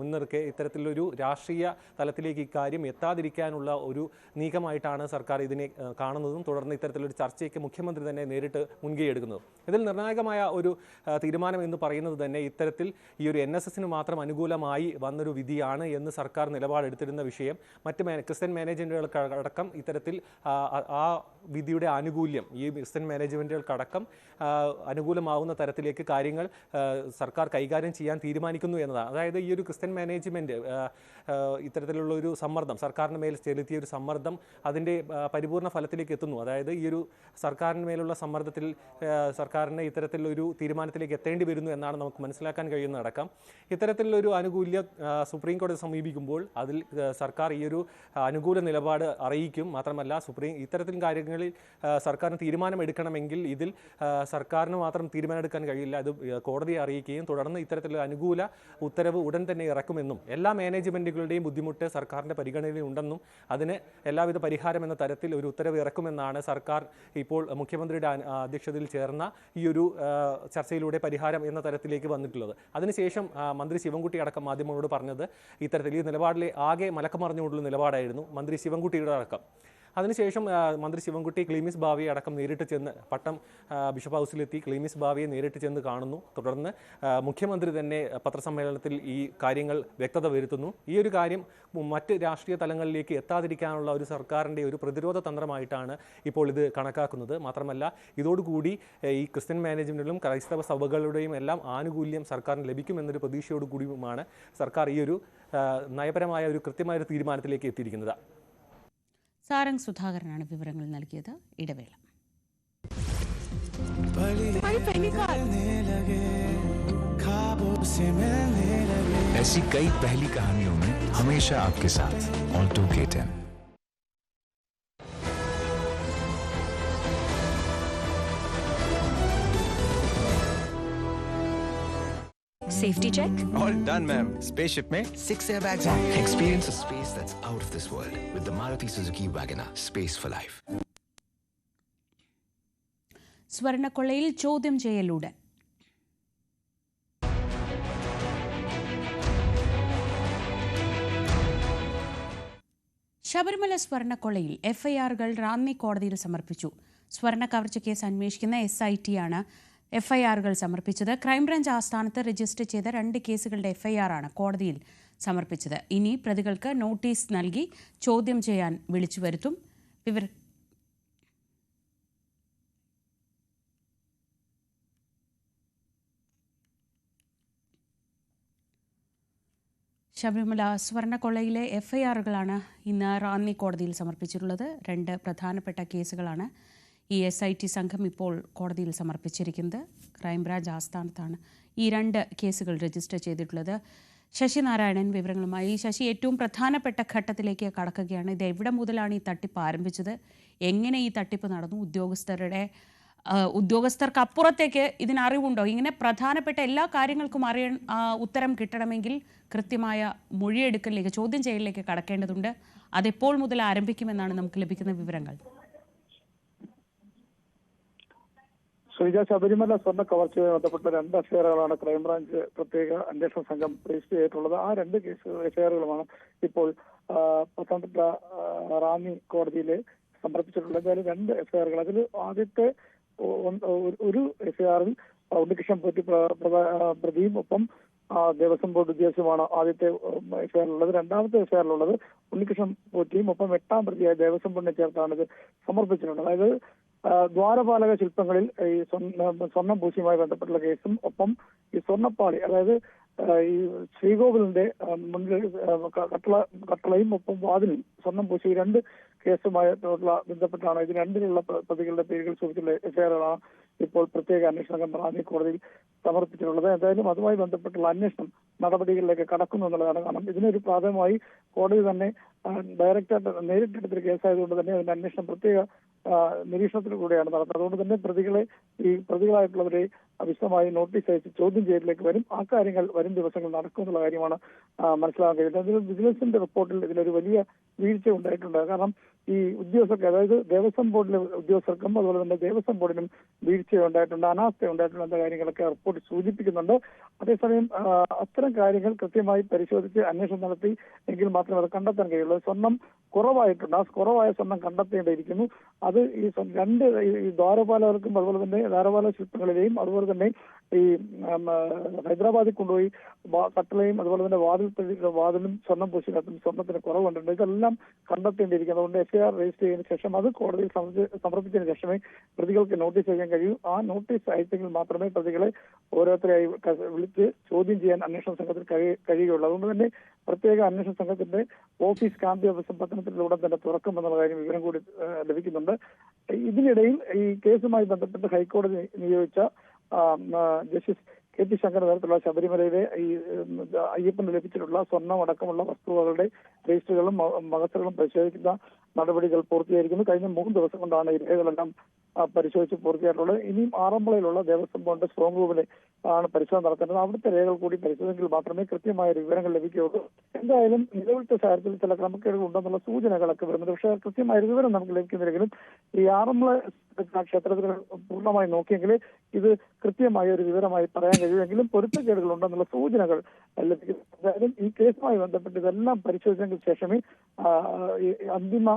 മുൻനിർക്കെ ഇത്തരത്തിലൊരു രാഷ്ട്രീയ തലത്തിലേക്ക് ഇക്കാര്യം എത്താതിരിക്കാനുള്ള ഒരു നീക്കമായിട്ടാണ് സർക്കാർ ഇതിനെ കാണുന്നതും തുടർന്ന് ഇത്തരത്തിലൊരു ചർച്ചയ്ക്ക് മുഖ്യമന്ത്രി തന്നെ നേരിട്ട് മുൻകൈ എടുക്കുന്നത്. ഇതിൽ നിർണായകമായ ഒരു തീരുമാനം എന്ന് പറയുന്നത് തന്നെ ഇത്തരത്തിൽ ഈ ഒരു NSSന് മാത്രം അനുകൂലമായി വന്നൊരു വിധിയാണ് എന്ന് സർക്കാർ നിലപാടെടുത്തിരുന്ന വിഷയം മറ്റ് ക്രിസ്ത്യൻ മാനേജ്മെന്റുകൾക്കടക്കം ഇത്തരത്തിൽ ആ വിധിയുടെ ആനുകൂല്യം ഈ ക്രിസ്ത്യൻ മാനേജ്മെന്റുകൾക്കടക്കം അനുകൂലമാവുന്ന തരത്തിലേക്ക് കാര്യങ്ങൾ സർക്കാർ കൈകാര്യം ചെയ്യാൻ തീരുമാനിക്കുന്നു എന്നതാണ്. അതായത് ഈ ഒരു ക്രിസ്ത്യൻ മാനേജ്മെന്റ് ഇത്തരത്തിലുള്ള ഒരു സമ്മർദ്ദം സർക്കാരിന് മേൽ ചെലുത്തിയ ഒരു സമ്മർദ്ദം അതിൻ്റെ പരിപൂർണ്ണ ഫലത്തിലേക്ക് എത്തുന്നു. അതായത് ഈ ഒരു സർക്കാരിന് മേലുള്ള സമ്മർദ്ദത്തിൽ സർക്കാരിന് ഇത്തരത്തിലൊരു തീരുമാനത്തിലേക്ക് എത്തേണ്ടി വരുന്നു എന്നാണ് നമുക്ക് മനസ്സിലാക്കാൻ കഴിയുന്നതടക്കം. ഇത്തരത്തിലുള്ളൊരു ആനുകൂല്യം സുപ്രീം കോടതി സമീപിക്കുമ്പോൾ അതിൽ സർക്കാർ ഈ ഒരു അനുകൂല നിലപാട് അറിയിക്കും. മാത്രമല്ല ഇത്തരത്തിൽ കാര്യങ്ങളിൽ സർക്കാരിന് തീരുമാനമെടുക്കണമെങ്കിൽ ഇതിൽ സർക്കാരിന് മാത്രം തീരുമാനമെടുക്കാൻ കഴിയില്ല, അത് കോടതിയെ അറിയിക്കുകയും തുടർന്ന് ഇത്തരത്തിലുള്ള അനുകൂല ഉത്തരവ് ഉടൻ തന്നെ ഇറക്കുമെന്നും എല്ലാ മാനേജ്മെന്റുകളുടെയും ബുദ്ധിമുട്ട് സർക്കാരിന്റെ പരിഗണനയിൽ ഉണ്ടെന്നും അതിന് എല്ലാവിധ പരിഹാരം എന്ന തരത്തിൽ ഒരു ഉത്തരവ് ഇറക്കുമെന്നാണ് സർക്കാർ ഇപ്പോൾ മുഖ്യമന്ത്രിയുടെ അധ്യക്ഷതയിൽ ചേർന്ന ഈ ഒരു ചർച്ചയിലൂടെ പരിഹാരം എന്ന തരത്തിലേക്ക് വന്നിട്ടുള്ളത്. അതിനുശേഷം മന്ത്രി ശിവൻകുട്ടി അടക്കം മാധ്യമങ്ങളോട് പറഞ്ഞത് ഇത്തരത്തിൽ ഈ നിലപാടിലെ ആകെ മലക്കമറിഞ്ഞുകൊണ്ടുള്ള നിലപാടായിരുന്നു മന്ത്രി ശിവൻകുട്ടിയുടെ അടക്കം. അതിനുശേഷം മന്ത്രി ശിവൻകുട്ടി ക്ലീമിസ് ബാവയെ അടക്കം നേരിട്ട് ചെന്ന് പട്ടം ബിഷപ്പ് ഹൗസിലെത്തി ക്ലീമിസ് ബാവയെ നേരിട്ട് ചെന്ന് കാണുന്നു. തുടർന്ന് മുഖ്യമന്ത്രി തന്നെ പത്രസമ്മേളനത്തിൽ ഈ കാര്യങ്ങൾ വ്യക്തത വരുത്തുന്നു. ഈ ഒരു കാര്യം മറ്റ് രാഷ്ട്രീയ തലങ്ങളിലേക്ക് എത്താതിരിക്കാനുള്ള ഒരു സർക്കാരിൻ്റെ ഒരു പ്രതിരോധ തന്ത്രമായിട്ടാണ് ഇപ്പോൾ ഇത് കണക്കാക്കുന്നത്. മാത്രമല്ല ഇതോടുകൂടി ഈ ക്രിസ്ത്യൻ മാനേജ്മെന്റിലും ക്രൈസ്തവ സഭകളുടെയും എല്ലാം ആനുകൂല്യം സർക്കാരിന് ലഭിക്കുമെന്നൊരു പ്രതീക്ഷയോടുകൂടിയുമാണ് സർക്കാർ ഈ ഒരു നയപരമായ ഒരു കൃത്യമായ ഒരു തീരുമാനത്തിലേക്ക് എത്തിയിരിക്കുന്നത്. സാരംഗ് സുധാകരനാണ് വിവരങ്ങൾ നൽകിയത്. ഇടവേള. ऐसी कई पहली कहानियों में हमेशा आपके साथ Alto K10। Safety check? All done, ma'am. Spaceship में 6 airbags on. Experience a space that's out of this world with the Maruti Suzuki WagonR. Space for life. സ്വർണ്ണക്കൊള്ളയിൽ ചോദ്യം ചെയ്യലുടൻ. ശബരിമല സ്വർണ്ണക്കൊള്ളയിൽ FIRകൾ റാന്നി കോടതിയിൽ സമർപ്പിച്ചു. സ്വർണ്ണ കവർച്ച കേസ് അന്വേഷിക്കുന്ന SIT ആണ് എഫ്ഐആറുകൾ സമർപ്പിച്ചത്. ക്രൈംബ്രാഞ്ച് ആസ്ഥാനത്ത് രജിസ്റ്റർ ചെയ്ത 2 കേസുകളുടെ എഫ്ഐആറാണ് കോടതിയിൽ സമർപ്പിച്ചത്. ഇനി പ്രതികൾക്ക് നോട്ടീസ് നൽകി ചോദ്യം ചെയ്യാൻ വിളിച്ചു വരുത്തും. ശബരിമല സ്വർണ്ണക്കൊള്ളയിലെ എഫ്ഐആറുകളാണ് ഇന്ന് റാന്നി കോടതിയിൽ സമർപ്പിച്ചിട്ടുള്ളത്. 2 പ്രധാനപ്പെട്ട കേസുകളാണ് ഈ SIT സംഘം ഇപ്പോൾ കോടതിയിൽ സമർപ്പിച്ചിരിക്കുന്നത്. ക്രൈംബ്രാഞ്ച് ആസ്ഥാനത്താണ് ഈ 2 കേസുകൾ രജിസ്റ്റർ ചെയ്തിട്ടുള്ളത്. ശശി നാരായണൻ വിവരങ്ങളുമായി. ശശി, ഏറ്റവും പ്രധാനപ്പെട്ട ഘട്ടത്തിലേക്ക് കടക്കുകയാണ്. ഇത് എവിടെ മുതലാണ് ഈ തട്ടിപ്പ് ആരംഭിച്ചത്? എങ്ങനെ ഈ തട്ടിപ്പ് നടന്നു? ഉദ്യോഗസ്ഥർക്കപ്പുറത്തേക്ക് ഇതിനറിവുണ്ടോ? ഇങ്ങനെ പ്രധാനപ്പെട്ട എല്ലാ കാര്യങ്ങൾക്കും ഉത്തരം കിട്ടണമെങ്കിൽ കൃത്യമായ മൊഴിയെടുക്കലിലേക്ക്, ചോദ്യം ചെയ്യലിലേക്ക് കടക്കേണ്ടതുണ്ട്. അതെപ്പോൾ മുതൽ ആരംഭിക്കുമെന്നാണ് നമുക്ക് ലഭിക്കുന്ന വിവരങ്ങൾ? ശ്രീജ, ശബരിമല സ്വർണ്ണ കവർച്ചയുമായി ബന്ധപ്പെട്ട 2 എഫ്ഐആറുകളാണ് ക്രൈംബ്രാഞ്ച് പ്രത്യേക അന്വേഷണ സംഘം രജിസ്റ്റർ ചെയ്തിട്ടുള്ളത്. ആ 2 എഫ്ഐആറുകളുമാണ് ഇപ്പോൾ പത്തനംതിട്ട റാന്നി കോടതിയിൽ സമർപ്പിച്ചിട്ടുള്ളത്. എന്തായാലും 2 എഫ്ഐആറുകൾ. അതിൽ ആദ്യത്തെ ഒരു എഫ്ഐആറിൽ ഉണ്ണികൃഷ്ണൻ പോറ്റി പ്രതിയും ഒപ്പം ദേവസ്വം ബോർഡ് ഉദ്യോഗസ്ഥരുമാണ് ആദ്യത്തെ എഫ്ഐആറിലുള്ളത്. രണ്ടാമത്തെ എഫ്ഐആറിലുള്ളത് ഉണ്ണികൃഷ്ണൻ പോറ്റിയും ഒപ്പം 8ാം പ്രതിയായ ദേവസ്വം ബോർഡിനെ ചേർത്താണ് ഇത് സമർപ്പിച്ചിട്ടുള്ളത്. അതായത് ദ്വാരപാലക ശില്പങ്ങളിൽ ഈ സ്വർണം പൂശിയുമായി ബന്ധപ്പെട്ടുള്ള കേസും ഒപ്പം ഈ സ്വർണ്ണപ്പാളി, അതായത് ഈ ശ്രീകോവിലിന്റെ മുന്നിൽ കട്ടളയും ഒപ്പം വാതിലും സ്വർണം പൂശി 2 കേസുമായിട്ടുള്ള ബന്ധപ്പെട്ടാണ് ഇത് 2 പ്രതികളുടെ പേരുകൾ സൂചിച്ചുള്ള എഫ്ഐആറുകളാണ് ഇപ്പോൾ പ്രത്യേക അന്വേഷണ സംഘം റാന്നി കോടതിയിൽ സമർപ്പിച്ചിട്ടുള്ളത്. എന്തായാലും അതുമായി ബന്ധപ്പെട്ടുള്ള അന്വേഷണം നടപടികളിലേക്ക് കടക്കുന്നു എന്നുള്ളതാണ്. കാരണം ഇതിനൊരു പ്രാഥമികമായി കോടതി തന്നെ ഡയറക്റ്റായിട്ട് നേരിട്ടെടുത്തൊരു കേസായതുകൊണ്ട് തന്നെ അതിന്റെ അന്വേഷണം പ്രത്യേക നിരീക്ഷണത്തിലൂടെയാണ് നടത്തുന്നത്. അതുകൊണ്ട് തന്നെ പ്രതികളായിട്ടുള്ളവരെ വിശദമായി നോട്ടീസ് അയച്ച് ചോദ്യം ചെയ്യലിലേക്ക് വരും. ആ കാര്യങ്ങൾ വരും ദിവസങ്ങൾ നടക്കും എന്നുള്ള കാര്യമാണ് മനസ്സിലാക്കാൻ കഴിയുന്നത്. അതിൽ വിജിലൻസിന്റെ റിപ്പോർട്ടിൽ ഇതിലൊരു വലിയ വീഴ്ച ഉണ്ടായിട്ടുണ്ട്. കാരണം ഈ ഉദ്യോഗസ്ഥർക്ക്, അതായത് ദേവസ്വം ബോർഡിലെ ഉദ്യോഗസ്ഥർക്കും അതുപോലെ തന്നെ ദേവസ്വം ബോർഡിനും വീഴ്ച ഉണ്ടായിട്ടുണ്ട്, അനാസ്ഥ ഉണ്ടായിട്ടുണ്ട് എന്ന കാര്യങ്ങളൊക്കെ റിപ്പോർട്ട് സൂചിപ്പിക്കുന്നുണ്ട്. അതേസമയം അത്തരം കാര്യങ്ങൾ കൃത്യമായി പരിശോധിച്ച് അന്വേഷണം നടത്തി എങ്കിൽ മാത്രമേ അത് കണ്ടെത്താൻ കഴിയുള്ളൂ. സ്വർണം കുറവായിട്ടുണ്ട്. ആ കുറവായ സ്വർണം കണ്ടെത്തേണ്ടിയിരിക്കുന്നു. അത് ഈ 2 ദ്വാരപാലകർക്കും അതുപോലെ തന്നെ ദ്വാരപാലക ശില്പങ്ങളിലെയും അതുപോലെ തന്നെ ഈ ഹൈദരാബാദിൽ കൊണ്ടുപോയി കട്ടളയും അതുപോലെ തന്നെ വാതിലും സ്വർണം പൂശിനകത്തും സ്വർണത്തിന് കുറവുണ്ട്. ഇതെല്ലാം കണ്ടെത്തേണ്ടിയിരിക്കുന്നു. അതുകൊണ്ട് എഫ്ഐആർ രജിസ്റ്റർ ചെയ്തതിനു ശേഷം അത് കോടതിയിൽ സമർപ്പിച്ചതിന് ശേഷമേ പ്രതികൾക്ക് നോട്ടീസ് അയക്കാൻ കഴിയൂ. ആ നോട്ടീസ് അയച്ചെങ്കിൽ മാത്രമേ പ്രതികളെ ഓരോരുത്തരായി വിളിച്ച് ചോദ്യം ചെയ്യാൻ അന്വേഷണ സംഘത്തിൽ കഴിയുകയുള്ളൂ. അതുകൊണ്ട് തന്നെ പ്രത്യേക അന്വേഷണ സംഘത്തിന്റെ ഓഫീസ് ക്യാമ്പ് ഓഫീസും പത്തനംതിട്ടയിലൂടെ തന്നെ തുറക്കുമെന്നുള്ള കാര്യം വിവരം കൂടി ലഭിക്കുന്നുണ്ട്. ഇതിനിടയിൽ ഈ കേസുമായി ബന്ധപ്പെട്ട് ഹൈക്കോടതി നിയോഗിച്ച ജസ്റ്റിസ് KP ശങ്കർ നേതൃത്വത്തിലുള്ള ശബരിമലയിലെ ഈ അയ്യപ്പന് ലഭിച്ചിട്ടുള്ള സ്വർണം അടക്കമുള്ള വസ്തുവകളുടെ രജിസ്റ്ററുകളും മകസറുകളും പരിശോധിക്കുന്ന നടപടികൾ പൂർത്തിയായിരിക്കുന്നു. കഴിഞ്ഞ 3 ദിവസം കൊണ്ടാണ് ഈ രേഖകളെല്ലാം പരിശോധിച്ച് പൂർത്തിയായിട്ടുള്ളത്. ഇനിയും ആറന്മുളയിലുള്ള ദേവസ്വം ബോർഡിന്റെ സ്ട്രോങ് റൂമിൽ ആണ് പരിശോധന നടത്തുന്നത്. അവിടുത്തെ രേഖകൾ കൂടി പരിശോധിച്ചെങ്കിൽ മാത്രമേ കൃത്യമായ വിവരങ്ങൾ ലഭിക്കുകയുള്ളൂ. എന്തായാലും നിലവിലത്തെ സാഹചര്യത്തിൽ ചില ക്രമക്കേടുകൾ ഉണ്ടെന്നുള്ള സൂചനകളൊക്കെ വരുന്നുണ്ട്. പക്ഷേ കൃത്യമായ വിവരം നമുക്ക് ലഭിക്കുന്നില്ലെങ്കിലും ഈ ആറന്മുള ക്ഷേത്രത്തിൽ പൂർണ്ണമായി നോക്കിയെങ്കിൽ ഇത് കൃത്യമായ ഒരു വിവരമായി പറയാൻ കഴിയുമെങ്കിലും പൊരുത്തക്കേടുകൾ ഉണ്ടെന്നുള്ള സൂചനകൾ ലഭിക്കുന്നു. എന്തായാലും ഈ കേസുമായി ബന്ധപ്പെട്ട് ഇതെല്ലാം പരിശോധിച്ചതിന് ശേഷമേ അന്തിമ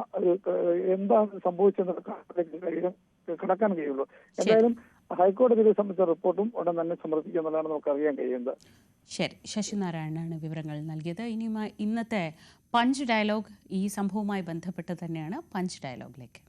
എന്താണ് സംഭവിച്ചെന്നുള്ള കടക്കാൻ കഴിയുള്ളൂ. എന്തായാലും ഹൈക്കോടതി ഇത് സംബന്ധിച്ച റിപ്പോർട്ടും ഉടൻ തന്നെ സമർപ്പിക്കുക എന്നുള്ളതാണ് നമുക്ക് അറിയാൻ കഴിയുന്നത്. ശരി, ശശിനാരായണനാണ് വിവരങ്ങൾ നൽകിയത്. ഇനിയുമായി ഇന്നത്തെ പഞ്ച് ഡയലോഗ് ഈ സംഭവവുമായി ബന്ധപ്പെട്ട് തന്നെയാണ്. പഞ്ച് ഡയലോഗിലേക്ക്.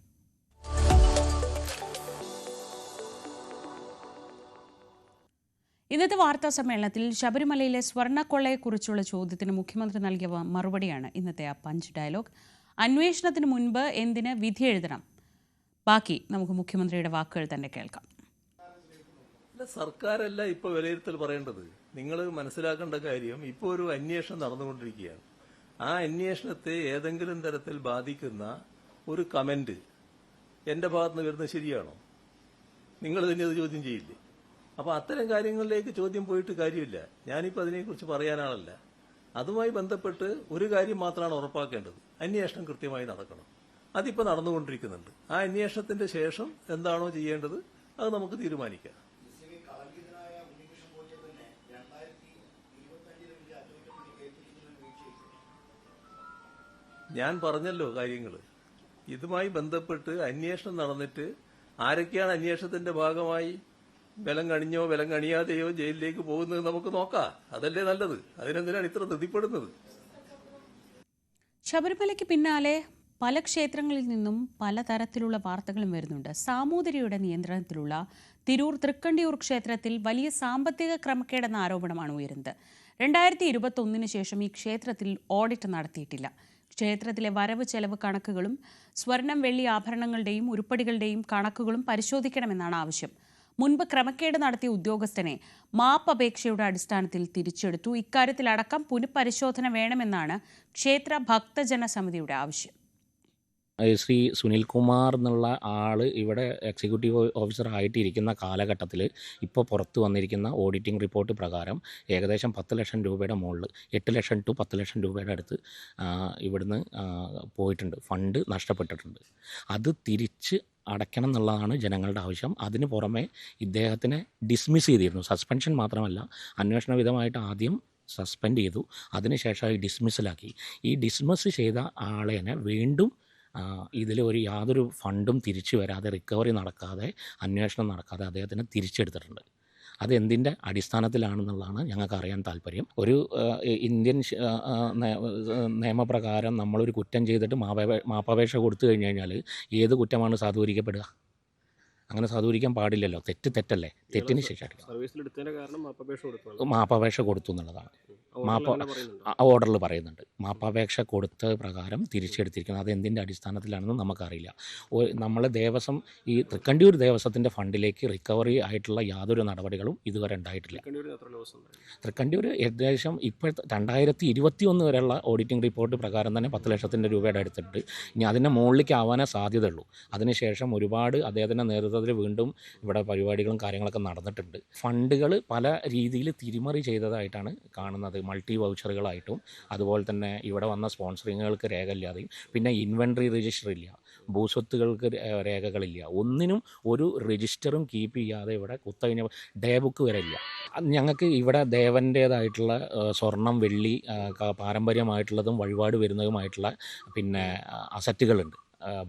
ഇന്നത്തെ വാർത്താ സമ്മേളനത്തിൽ ശബരിമലയിലെ സ്വർണ്ണക്കൊള്ളയെക്കുറിച്ചുള്ള ചോദ്യത്തിന് മുഖ്യമന്ത്രി നൽകിയ മറുപടിയാണ് ഇന്നത്തെ ആ പഞ്ച് ഡയലോഗ്. അന്വേഷണത്തിന് മുൻപ് എന്തിന് വിധി എഴുതണം? ബാക്കി നമുക്ക് മുഖ്യമന്ത്രിയുടെ വാക്കുകൾ തന്നെ കേൾക്കാം. സർക്കാരല്ല ഇപ്പൊ വിലയിരുത്തൽ പറയേണ്ടത്. നിങ്ങൾ മനസ്സിലാക്കേണ്ട കാര്യം, ഇപ്പോൾ ഒരു അന്വേഷണം നടന്നുകൊണ്ടിരിക്കുകയാണ്. ആ അന്വേഷണത്തെ ഏതെങ്കിലും തരത്തിൽ ബാധിക്കുന്ന ഒരു കമന്റ് എന്റെ ഭാഗത്തുനിന്ന് വരുന്നത് ശരിയാണോ? നിങ്ങൾ തന്നെ അത് ചോദ്യം ചെയ്യില്ലേ? അപ്പൊ അത്തരം കാര്യങ്ങളിലേക്ക് ചോദ്യം പോയിട്ട് കാര്യമില്ല. ഞാനിപ്പോൾ അതിനെക്കുറിച്ച് പറയാനാണല്ല. അതുമായി ബന്ധപ്പെട്ട് ഒരു കാര്യം മാത്രമാണ് ഉറപ്പാക്കേണ്ടത്: അന്വേഷണം കൃത്യമായി നടക്കണം. അതിപ്പോൾ നടന്നുകൊണ്ടിരിക്കുന്നുണ്ട്. ആ അന്വേഷണത്തിന്റെ ശേഷം എന്താണോ ചെയ്യേണ്ടത് അത് നമുക്ക് തീരുമാനിക്കാം. ഞാൻ പറഞ്ഞല്ലോ കാര്യങ്ങൾ. ഇതുമായി ബന്ധപ്പെട്ട് അന്വേഷണം നടന്നിട്ട് ആരൊക്കെയാണ് അന്വേഷണത്തിന്റെ ഭാഗമായി ബലം കണിഞ്ഞോ ബലം കണിയാതെയോ ജയിലിലേക്ക് പോകുന്നത് നമുക്ക് നോക്കാം. അതല്ലേ നല്ലത്. അതിനെന്തിനാണ് ഇത്ര ധൃതിപ്പെടുന്നത്? ശബരിമലയ്ക്ക് പിന്നാലെ പല ക്ഷേത്രങ്ങളിൽ നിന്നും പലതരത്തിലുള്ള വാർത്തകളും വരുന്നുണ്ട്. സാമൂതിരിയുടെ നിയന്ത്രണത്തിലുള്ള തിരൂർ തൃക്കണ്ടിയൂർ ക്ഷേത്രത്തിൽ വലിയ സാമ്പത്തിക ക്രമക്കേടെന്ന ആരോപണമാണ് ഉയരുന്നത്. 2021 ശേഷം ഈ ക്ഷേത്രത്തിൽ ഓഡിറ്റ് നടത്തിയിട്ടില്ല. ക്ഷേത്രത്തിലെ വരവ് ചെലവ് കണക്കുകളും സ്വർണം വെള്ളി ആഭരണങ്ങളുടെയും ഉരുപ്പടികളുടെയും കണക്കുകളും പരിശോധിക്കണമെന്നാണ് ആവശ്യം. മുൻപ് ക്രമക്കേട് നടത്തിയ ഉദ്യോഗസ്ഥനെ മാപ്പപേക്ഷയുടെ അടിസ്ഥാനത്തിൽ തിരിച്ചെടുത്തു. ഇക്കാര്യത്തിലടക്കം പുനഃപരിശോധന വേണമെന്നാണ് ക്ഷേത്ര ഭക്തജന സമിതിയുടെ ആവശ്യം. ശ്രീ സുനിൽകുമാർ എന്നുള്ള ആൾ ഇവിടെ എക്സിക്യൂട്ടീവ് ഓഫീസർ ആയിട്ടിരിക്കുന്ന കാലഘട്ടത്തിൽ ഇപ്പോൾ പുറത്തു വന്നിരിക്കുന്ന ഓഡിറ്റിംഗ് റിപ്പോർട്ട് പ്രകാരം ഏകദേശം 10 ലക്ഷം രൂപയുടെ മുകളിൽ 8 ലക്ഷം ടു 10 ലക്ഷം രൂപയുടെ അടുത്ത് ഇവിടുന്ന് പോയിട്ടുണ്ട്, ഫണ്ട് നഷ്ടപ്പെട്ടിട്ടുണ്ട്. അത് തിരിച്ച് അടയ്ക്കണം എന്നുള്ളതാണ് ജനങ്ങളുടെ ആവശ്യം. അതിന് പുറമെ ഇദ്ദേഹത്തിനെ ഡിസ്മിസ് ചെയ്തിരുന്നു. സസ്പെൻഷൻ മാത്രമല്ല, അന്വേഷണ വിധമായിട്ട് ആദ്യം സസ്പെൻഡ് ചെയ്തു, അതിനുശേഷം ഡിസ്മിസിലാക്കി. ഈ ഡിസ്മിസ് ചെയ്ത ആളെനെ വീണ്ടും ഇതിൽ യാതൊരു ഫണ്ടും തിരിച്ചു വരാതെ, റിക്കവറി നടക്കാതെ, അന്വേഷണം നടക്കാതെ അദ്ദേഹത്തിന് തിരിച്ചെടുത്തിട്ടുണ്ട്. അതെന്തിൻ്റെ അടിസ്ഥാനത്തിലാണെന്നുള്ളതാണ് ഞങ്ങൾക്ക് അറിയാൻ താല്പര്യം. ഒരു ഇന്ത്യൻ നിയമപ്രകാരം നമ്മളൊരു കുറ്റം ചെയ്തിട്ട് മാപ്പപേക്ഷ കൊടുത്തു കഴിഞ്ഞ് കഴിഞ്ഞാൽ ഏത് കുറ്റമാണ് സാധൂകരിക്കപ്പെടുക? അങ്ങനെ സാധൂകരിക്കാൻ പാടില്ലല്ലോ. തെറ്റല്ലേ. തെറ്റിന് ശേഷം മാപ്പപേക്ഷ കൊടുത്തു എന്നുള്ളതാണ് ഓർഡറിൽ പറയുന്നുണ്ട്. മാപ്പപേക്ഷ കൊടുത്ത പ്രകാരം തിരിച്ചെടുത്തിരിക്കുന്നത്. അത് എന്തിൻ്റെ അടിസ്ഥാനത്തിലാണെന്ന് നമുക്കറിയില്ല. നമ്മളെ ദേവസ്വം, ഈ തൃക്കണ്ടിയൂർ ദേവസ്വത്തിൻ്റെ ഫണ്ടിലേക്ക് റിക്കവറി ആയിട്ടുള്ള യാതൊരു നടപടികളും ഇതുവരെ ഉണ്ടായിട്ടില്ല. തൃക്കണ്ടിയൂർ ഏകദേശം ഇപ്പോൾ 2021 വരെയുള്ള ഓഡിറ്റിംഗ് റിപ്പോർട്ട് പ്രകാരം തന്നെ 10 ലക്ഷത്തിൻ്റെ രൂപയുടെ അടുത്തിട്ട് ഇനി അതിൻ്റെ മുകളിലേക്ക് ആവാനേ സാധ്യതയുള്ളൂ. അതിനുശേഷം ഒരുപാട് അദ്ദേഹത്തിൻ്റെ നേതൃത്വത്തിൽ വീണ്ടും ഇവിടെ പരിപാടികളും കാര്യങ്ങളൊക്കെ നടന്നിട്ടുണ്ട്. ഫണ്ടുകൾ പല രീതിയിൽ തിരിമറി ചെയ്തതായിട്ടാണ് കാണുന്നത്. മൾട്ടി വൗച്ചറുകളായിട്ടും അതുപോലെ തന്നെ ഇവിടെ വന്ന സ്പോൺസറിങ്ങുകൾക്ക് രേഖയില്ലാതെയും, പിന്നെ ഇൻവെൻട്രി രജിസ്റ്റർ ഇല്ല, ഭൂസ്വത്തുകൾക്ക് രേഖകളില്ല, ഒന്നിനും ഒരു രജിസ്റ്ററും കീപ്പ് ചെയ്യാതെ ഇവിടെ കുത്തഴിഞ്ഞ ഡേ ബുക്ക് വരെ ഇല്ല. ഞങ്ങൾക്ക് ഇവിടെ ദേവൻ്റേതായിട്ടുള്ള സ്വർണം വെള്ളി പാരമ്പര്യമായിട്ടുള്ളതും വഴിപാട് വരുന്നതുമായിട്ടുള്ള പിന്നെ അസറ്റുകളുണ്ട്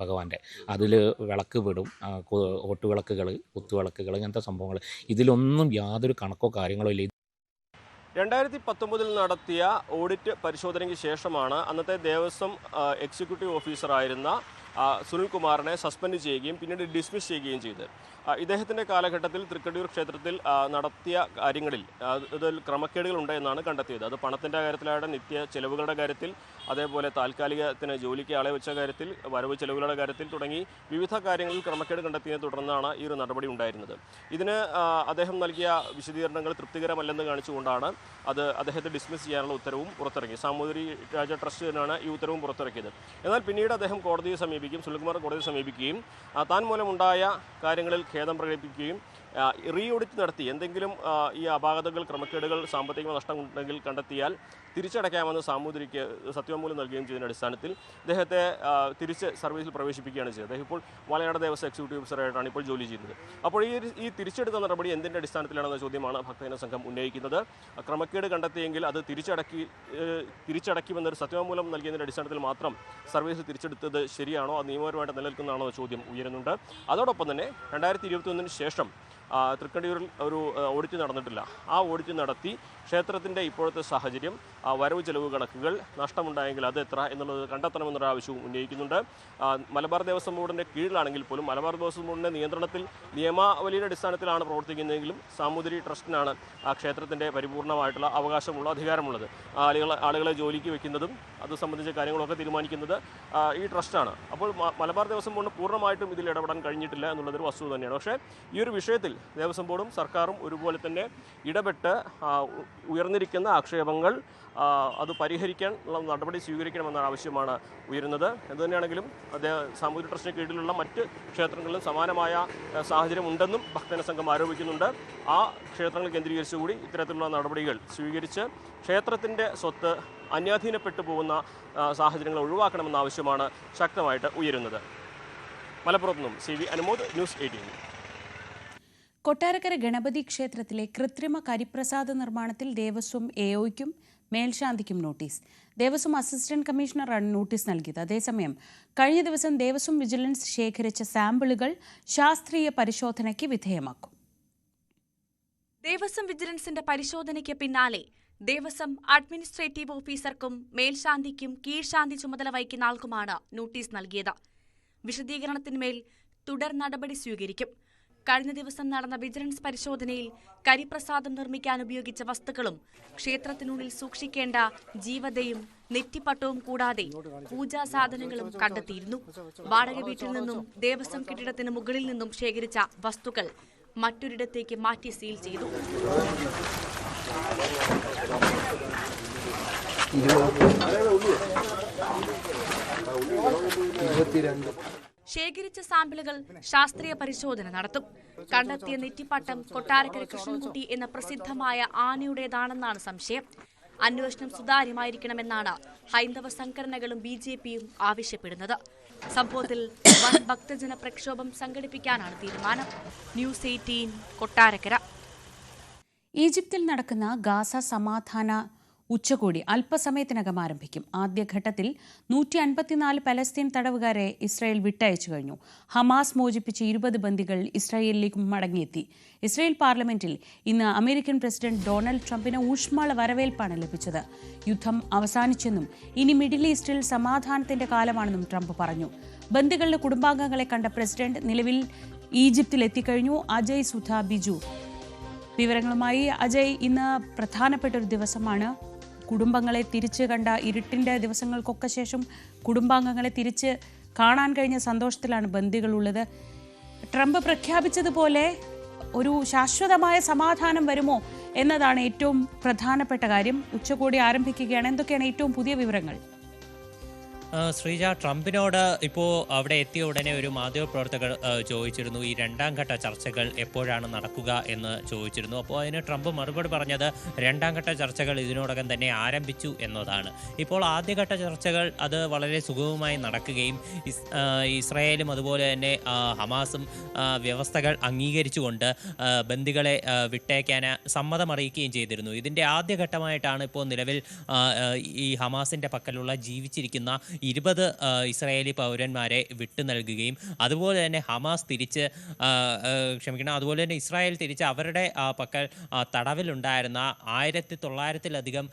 ഭഗവാന്റെ. അതിൽ വിളക്ക് വിടും, ഓട്ടുവിളക്കുകൾ, കുത്തുവിളക്കുകൾ, അങ്ങനത്തെ സംഭവങ്ങൾ. ഇതിലൊന്നും യാതൊരു കണക്കോ കാര്യങ്ങളോ ഇല്ല. 2019 നടത്തിയ ഓഡിറ്റ് പരിശോധനയ്ക്ക് ശേഷമാണ് അന്നത്തെ ദേവസ്വം എക്സിക്യൂട്ടീവ് ഓഫീസറായിരുന്ന സുനിൽകുമാറിനെ സസ്പെൻഡ് ചെയ്യുകയും പിന്നീട് ഡിസ്മിസ് ചെയ്യുകയും ചെയ്തത്. ഇദ്ദേഹത്തിൻ്റെ കാലഘട്ടത്തിൽ തൃക്കണ്ടിയൂർ ക്ഷേത്രത്തിൽ നടത്തിയ കാര്യങ്ങളിൽ ഇതിൽ ക്രമക്കേടുകളുണ്ട് എന്നാണ് കണ്ടെത്തിയത്. അത് പണത്തിൻ്റെ കാര്യത്തിലായിട്ട്, നിത്യ ചെലവുകളുടെ കാര്യത്തിൽ, അതേപോലെ താൽക്കാലികത്തിന് ജോലിക്ക് ആളെ വെച്ച കാര്യത്തിൽ, വരവ് ചെലവുകളുടെ കാര്യത്തിൽ തുടങ്ങി വിവിധ കാര്യങ്ങളിൽ ക്രമക്കേട് കണ്ടെത്തിയതിനെ തുടർന്നാണ് ഈ ഒരു നടപടി ഉണ്ടായിരുന്നത്. ഇതിന് അദ്ദേഹം നൽകിയ വിശദീകരണങ്ങൾ തൃപ്തികരമല്ലെന്ന് കാണിച്ചുകൊണ്ടാണ് അദ്ദേഹത്തെ ഡിസ്മിസ് ചെയ്യാനുള്ള ഉത്തരവും പുറത്തിറങ്ങി. സാമൂതിരി രാജ ട്രസ്റ്റ് തന്നെയാണ് ഈ ഉത്തരവും പുറത്തിറക്കിയത്. എന്നാൽ പിന്നീട് അദ്ദേഹം കോടതിയെ സമീപിക്കുകയും, സുനിൽകുമാർ കോടതിയെ സമീപിക്കുകയും താൻ മൂലമുണ്ടായ കാര്യങ്ങളിൽ ഖേദം പ്രകടിപ്പിക്കുകയും റീ ഓഡിറ്റ് നടത്തി എന്തെങ്കിലും ഈ അപാകതകൾ, ക്രമക്കേടുകൾ, സാമ്പത്തിക നഷ്ടം ഉണ്ടെങ്കിൽ കണ്ടെത്തിയാൽ തിരിച്ചടയ്ക്കാമെന്ന് സാമൂതിരിക്ക് സത്യവാങ്മൂലം നൽകുകയും ചെയ്തതിൻ്റെ അടിസ്ഥാനത്തിൽ അദ്ദേഹത്തെ തിരിച്ച് സർവീസിൽ പ്രവേശിപ്പിക്കുകയാണ് ചെയ്തത്. അദ്ദേഹം ഇപ്പോൾ മലയാള ദേവസ്വം എക്സിക്യൂട്ടീവ് ഓഫീസറായിട്ടാണ് ഇപ്പോൾ ജോലി ചെയ്യുന്നത്. അപ്പോൾ ഈ തിരിച്ചെടുത്ത നടപടി എന്തിൻ്റെ അടിസ്ഥാനത്തിലാണെന്ന ചോദ്യമാണ് ഭക്തജന സംഘം ഉന്നയിക്കുന്നത്. ക്രമക്കേട് കണ്ടെത്തിയെങ്കിൽ അത് തിരിച്ചടയ്ക്കുമെന്നൊരു സത്യവാങ്മൂലം നൽകിയതിൻ്റെ അടിസ്ഥാനത്തിൽ മാത്രം സർവീസിൽ തിരിച്ചെടുത്തത് ശരിയാണോ, അത് നിയമപരമായിട്ട് നിലനിൽക്കുന്നതാണോ എന്ന ചോദ്യം ഉയരുന്നുണ്ട്. അതോടൊപ്പം തന്നെ 2021 ശേഷം തൃക്കണ്ടിയൂരിൽ ഒരു ഓഡിറ്റ് നടന്നിട്ടില്ല. ആ ഓഡിറ്റ് നടത്തി ക്ഷേത്രത്തിൻ്റെ ഇപ്പോഴത്തെ സാഹചര്യം, വരവ് ചെലവ് കണക്കുകൾ, നഷ്ടമുണ്ടായെങ്കിൽ അത് എത്ര എന്നുള്ളത് കണ്ടെത്തണമെന്നൊരു ആവശ്യവും ഉന്നയിക്കുന്നുണ്ട്. മലബാർ ദേവസ്വം ബോർഡിൻ്റെ കീഴിലാണെങ്കിൽ പോലും മലബാർ ദേവസ്വം ബോർഡിൻ്റെ നിയന്ത്രണത്തിൽ നിയമാവലിയുടെ അടിസ്ഥാനത്തിലാണ് പ്രവർത്തിക്കുന്നതെങ്കിലും സാമൂതിരി ട്രസ്റ്റിനാണ് ആ ക്ഷേത്രത്തിൻ്റെ പരിപൂർണമായിട്ടുള്ള അവകാശമുള്ള, അധികാരമുള്ളത്. ആളുകളെ ജോലിക്ക് വെക്കുന്നതും അത് സംബന്ധിച്ച കാര്യങ്ങളൊക്കെ തീരുമാനിക്കുന്നത് ഈ ട്രസ്റ്റാണ്. അപ്പോൾ മലബാർ ദേവസ്വം ബോർഡിന് പൂർണ്ണമായിട്ടും ഇതിൽ ഇടപെടാൻ കഴിഞ്ഞിട്ടില്ല എന്നുള്ളതൊരു വസ്തുത തന്നെയാണ്. പക്ഷേ ഈ ഒരു വിഷയത്തിൽ ദേവസ്വം ബോർഡും സർക്കാരും ഒരുപോലെ തന്നെ ഇടപെട്ട് ഉയർന്നിരിക്കുന്ന ആക്ഷേപങ്ങൾ അത് പരിഹരിക്കാനുള്ള നടപടി സ്വീകരിക്കണമെന്ന ആവശ്യമാണ് ഉയരുന്നത്. എന്തുതന്നെയാണെങ്കിലും സാമൂതിരി ട്രസ്റ്റിന് കീഴിലുള്ള മറ്റ് ക്ഷേത്രങ്ങളിലും സമാനമായ സാഹചര്യം ഉണ്ടെന്നും ഭക്തജന സംഘം ആരോപിക്കുന്നുണ്ട്. ആ ക്ഷേത്രങ്ങൾ കേന്ദ്രീകരിച്ചുകൂടി ഇത്തരത്തിലുള്ള നടപടികൾ സ്വീകരിച്ച് ക്ഷേത്രത്തിൻ്റെ സ്വത്ത് അന്യാധീനപ്പെട്ടു പോകുന്ന സാഹചര്യങ്ങൾ ഒഴിവാക്കണമെന്ന ആവശ്യമാണ് ശക്തമായിട്ട് ഉയരുന്നത്. മലപ്പുറത്തു നിന്നും CV അനുമോദ്, ന്യൂസ് 18. കൊട്ടാരക്കര ഗണപതി ക്ഷേത്രത്തിലെ കൃത്രിമ കരിപ്രസാദ നിർമ്മാണത്തിൽ ദേവസ്വം AOയ്ക്കും മേൽശാന്തിക്കും നോട്ടീസ്. ദേവസ്വം അസിസ്റ്റന്റ് കമ്മീഷണറാണ് നോട്ടീസ് നൽകിയത്. അതേസമയം കഴിഞ്ഞ ദിവസം ദേവസ്വം വിജിലൻസ് ശേഖരിച്ച സാമ്പിളുകൾ ശാസ്ത്രീയ പരിശോധനയ്ക്ക് വിധേയമാക്കും. ദേവസ്വം വിജിലൻസിന്റെ പരിശോധനയ്ക്ക് പിന്നാലെ ദേവസ്വം അഡ്മിനിസ്ട്രേറ്റീവ് ഓഫീസർക്കും മേൽശാന്തിക്കും കീഴ്ശാന്തി ചുമതല വഹിക്കുന്ന ആൾക്കുമാണ് നോട്ടീസ് നൽകിയത്. വിശദീകരണത്തിന്മേൽ തുടർ നടപടി സ്വീകരിക്കും. കഴിഞ്ഞ ദിവസം നടന്ന വിജിലൻസ് പരിശോധനയിൽ കരിപ്രസാദം നിർമ്മിക്കാൻ ഉപയോഗിച്ച വസ്തുക്കളും ക്ഷേത്രത്തിനുള്ളിൽ സൂക്ഷിക്കേണ്ട ജീവതയും നെറ്റിപ്പട്ടവും കൂടാതെ പൂജാ സാധനങ്ങളും കണ്ടെത്തിയിരുന്നു. വാടക വീട്ടിൽ നിന്നും ദേവസ്വം കെട്ടിടത്തിന് മുകളിൽ നിന്നും ശേഖരിച്ച വസ്തുക്കൾ മറ്റൊരിടത്തേക്ക് മാറ്റി സീൽ ചെയ്തു. ശേഖരിച്ച സാമ്പിളുകൾ ശാസ്ത്രീയ പരിശോധന നടത്തും. കണ്ടെത്തിയ നെറ്റിപ്പട്ടം കൊട്ടാരക്കര കൃഷ്ണൻകുട്ടി എന്ന പ്രസിദ്ധമായ ആനയുടേതാണെന്നാണ് സംശയം. അന്വേഷണം സുതാര്യമായിരിക്കണമെന്നാണ് ഹൈന്ദവ സംഘടനകളും BJPയും ആവശ്യപ്പെടുന്നത്. സംഭവത്തിൽ വൻ ഭക്തജന പ്രക്ഷോഭം സംഘടിപ്പിക്കാനാണ് തീരുമാനം. ന്യൂസ് 18 കൊട്ടാരക്കര. ഈജിപ്തിൽ നടക്കുന്ന ഗാസ സമാധാന ഉച്ചകോടി അല്പസമയത്തിനകം ആരംഭിക്കും. ആദ്യഘട്ടത്തിൽ 154 പലസ്തീൻ തടവുകാരെ ഇസ്രായേൽ വിട്ടയച്ചു കഴിഞ്ഞു. ഹമാസ് മോചിപ്പിച്ച 20 ബന്ദികൾ ഇസ്രായേലിലേക്ക് മടങ്ങിയെത്തി. ഇസ്രായേൽ പാർലമെന്റിൽ ഇന്ന് അമേരിക്കൻ പ്രസിഡന്റ് ഡൊണാൾഡ് ട്രംപിന് ഊഷ്മള വരവേൽപ്പാണ് ലഭിച്ചത്. യുദ്ധം അവസാനിച്ചെന്നും ഇനി മിഡിൽ ഈസ്റ്റിൽ സമാധാനത്തിന്റെ കാലമാണെന്നും ട്രംപ് പറഞ്ഞു. ബന്ദികളുടെ കുടുംബാംഗങ്ങളെ കണ്ട പ്രസിഡന്റ് നിലവിൽ ഈജിപ്തിൽ എത്തിക്കഴിഞ്ഞു. അജയ് സുധ ബിജു വിവരങ്ങളുമായി. അജയ്, ഇന്ന് പ്രധാനപ്പെട്ട ഒരു ദിവസമാണ്. കുടുംബങ്ങളെ തിരിച്ച് കണ്ട ഇരുട്ടിൻ്റെ ദിവസങ്ങൾക്കൊക്കെ ശേഷം കുടുംബാംഗങ്ങളെ തിരിച്ച് കാണാൻ കഴിഞ്ഞ സന്തോഷത്തിലാണ് ബന്ദികളുള്ളത്. ട്രംപ് പ്രഖ്യാപിച്ചതുപോലെ ഒരു ശാശ്വതമായ സമാധാനം വരുമോ എന്നതാണ് ഏറ്റവും പ്രധാനപ്പെട്ട കാര്യം. ഉച്ചകോടി ആരംഭിക്കുകയാണ്. എന്തൊക്കെയാണ് ഏറ്റവും പുതിയ വിവരങ്ങൾ? ശ്രീജ, ട്രംപിനോട് ഇപ്പോൾ അവിടെ എത്തിയ ഉടനെ ഒരു മാധ്യമപ്രവർത്തകർ ചോദിച്ചിരുന്നു ഈ രണ്ടാം ഘട്ട ചർച്ചകൾ എപ്പോഴാണ് നടക്കുക എന്ന് ചോദിച്ചിരുന്നു. അപ്പോൾ അതിന് ട്രംപ് മറുപടി പറഞ്ഞത് രണ്ടാം ഘട്ട ചർച്ചകൾ ഇതിനോടകം തന്നെ ആരംഭിച്ചു എന്നതാണ്. ഇപ്പോൾ ആദ്യഘട്ട ചർച്ചകൾ അത് വളരെ സുഗമമായി നടക്കുകയും ഇസ്രായേലും അതുപോലെ തന്നെ ഹമാസും വ്യവസ്ഥകൾ അംഗീകരിച്ചുകൊണ്ട് ബന്ദികളെ വിട്ടയക്കാൻ സമ്മതം അറിയിക്കുകയും ചെയ്തിരുന്നു. ഇതിൻ്റെ ആദ്യഘട്ടമായിട്ടാണ് ഇപ്പോൾ നിലവിൽ ഈ ഹമാസിൻ്റെ പക്കലുള്ള ജീവിച്ചിരിക്കുന്ന 20 ഇസ്രായേലി പൗരന്മാരെ വിട്ടു നൽകുകയും അതുപോലെ തന്നെ ഹമാസ് തിരിച്ച് അതുപോലെ തന്നെ ഇസ്രായേൽ തിരിച്ച് അവരുടെ പക്കൽ തടവിലുണ്ടായിരുന്ന 1900-ലധികം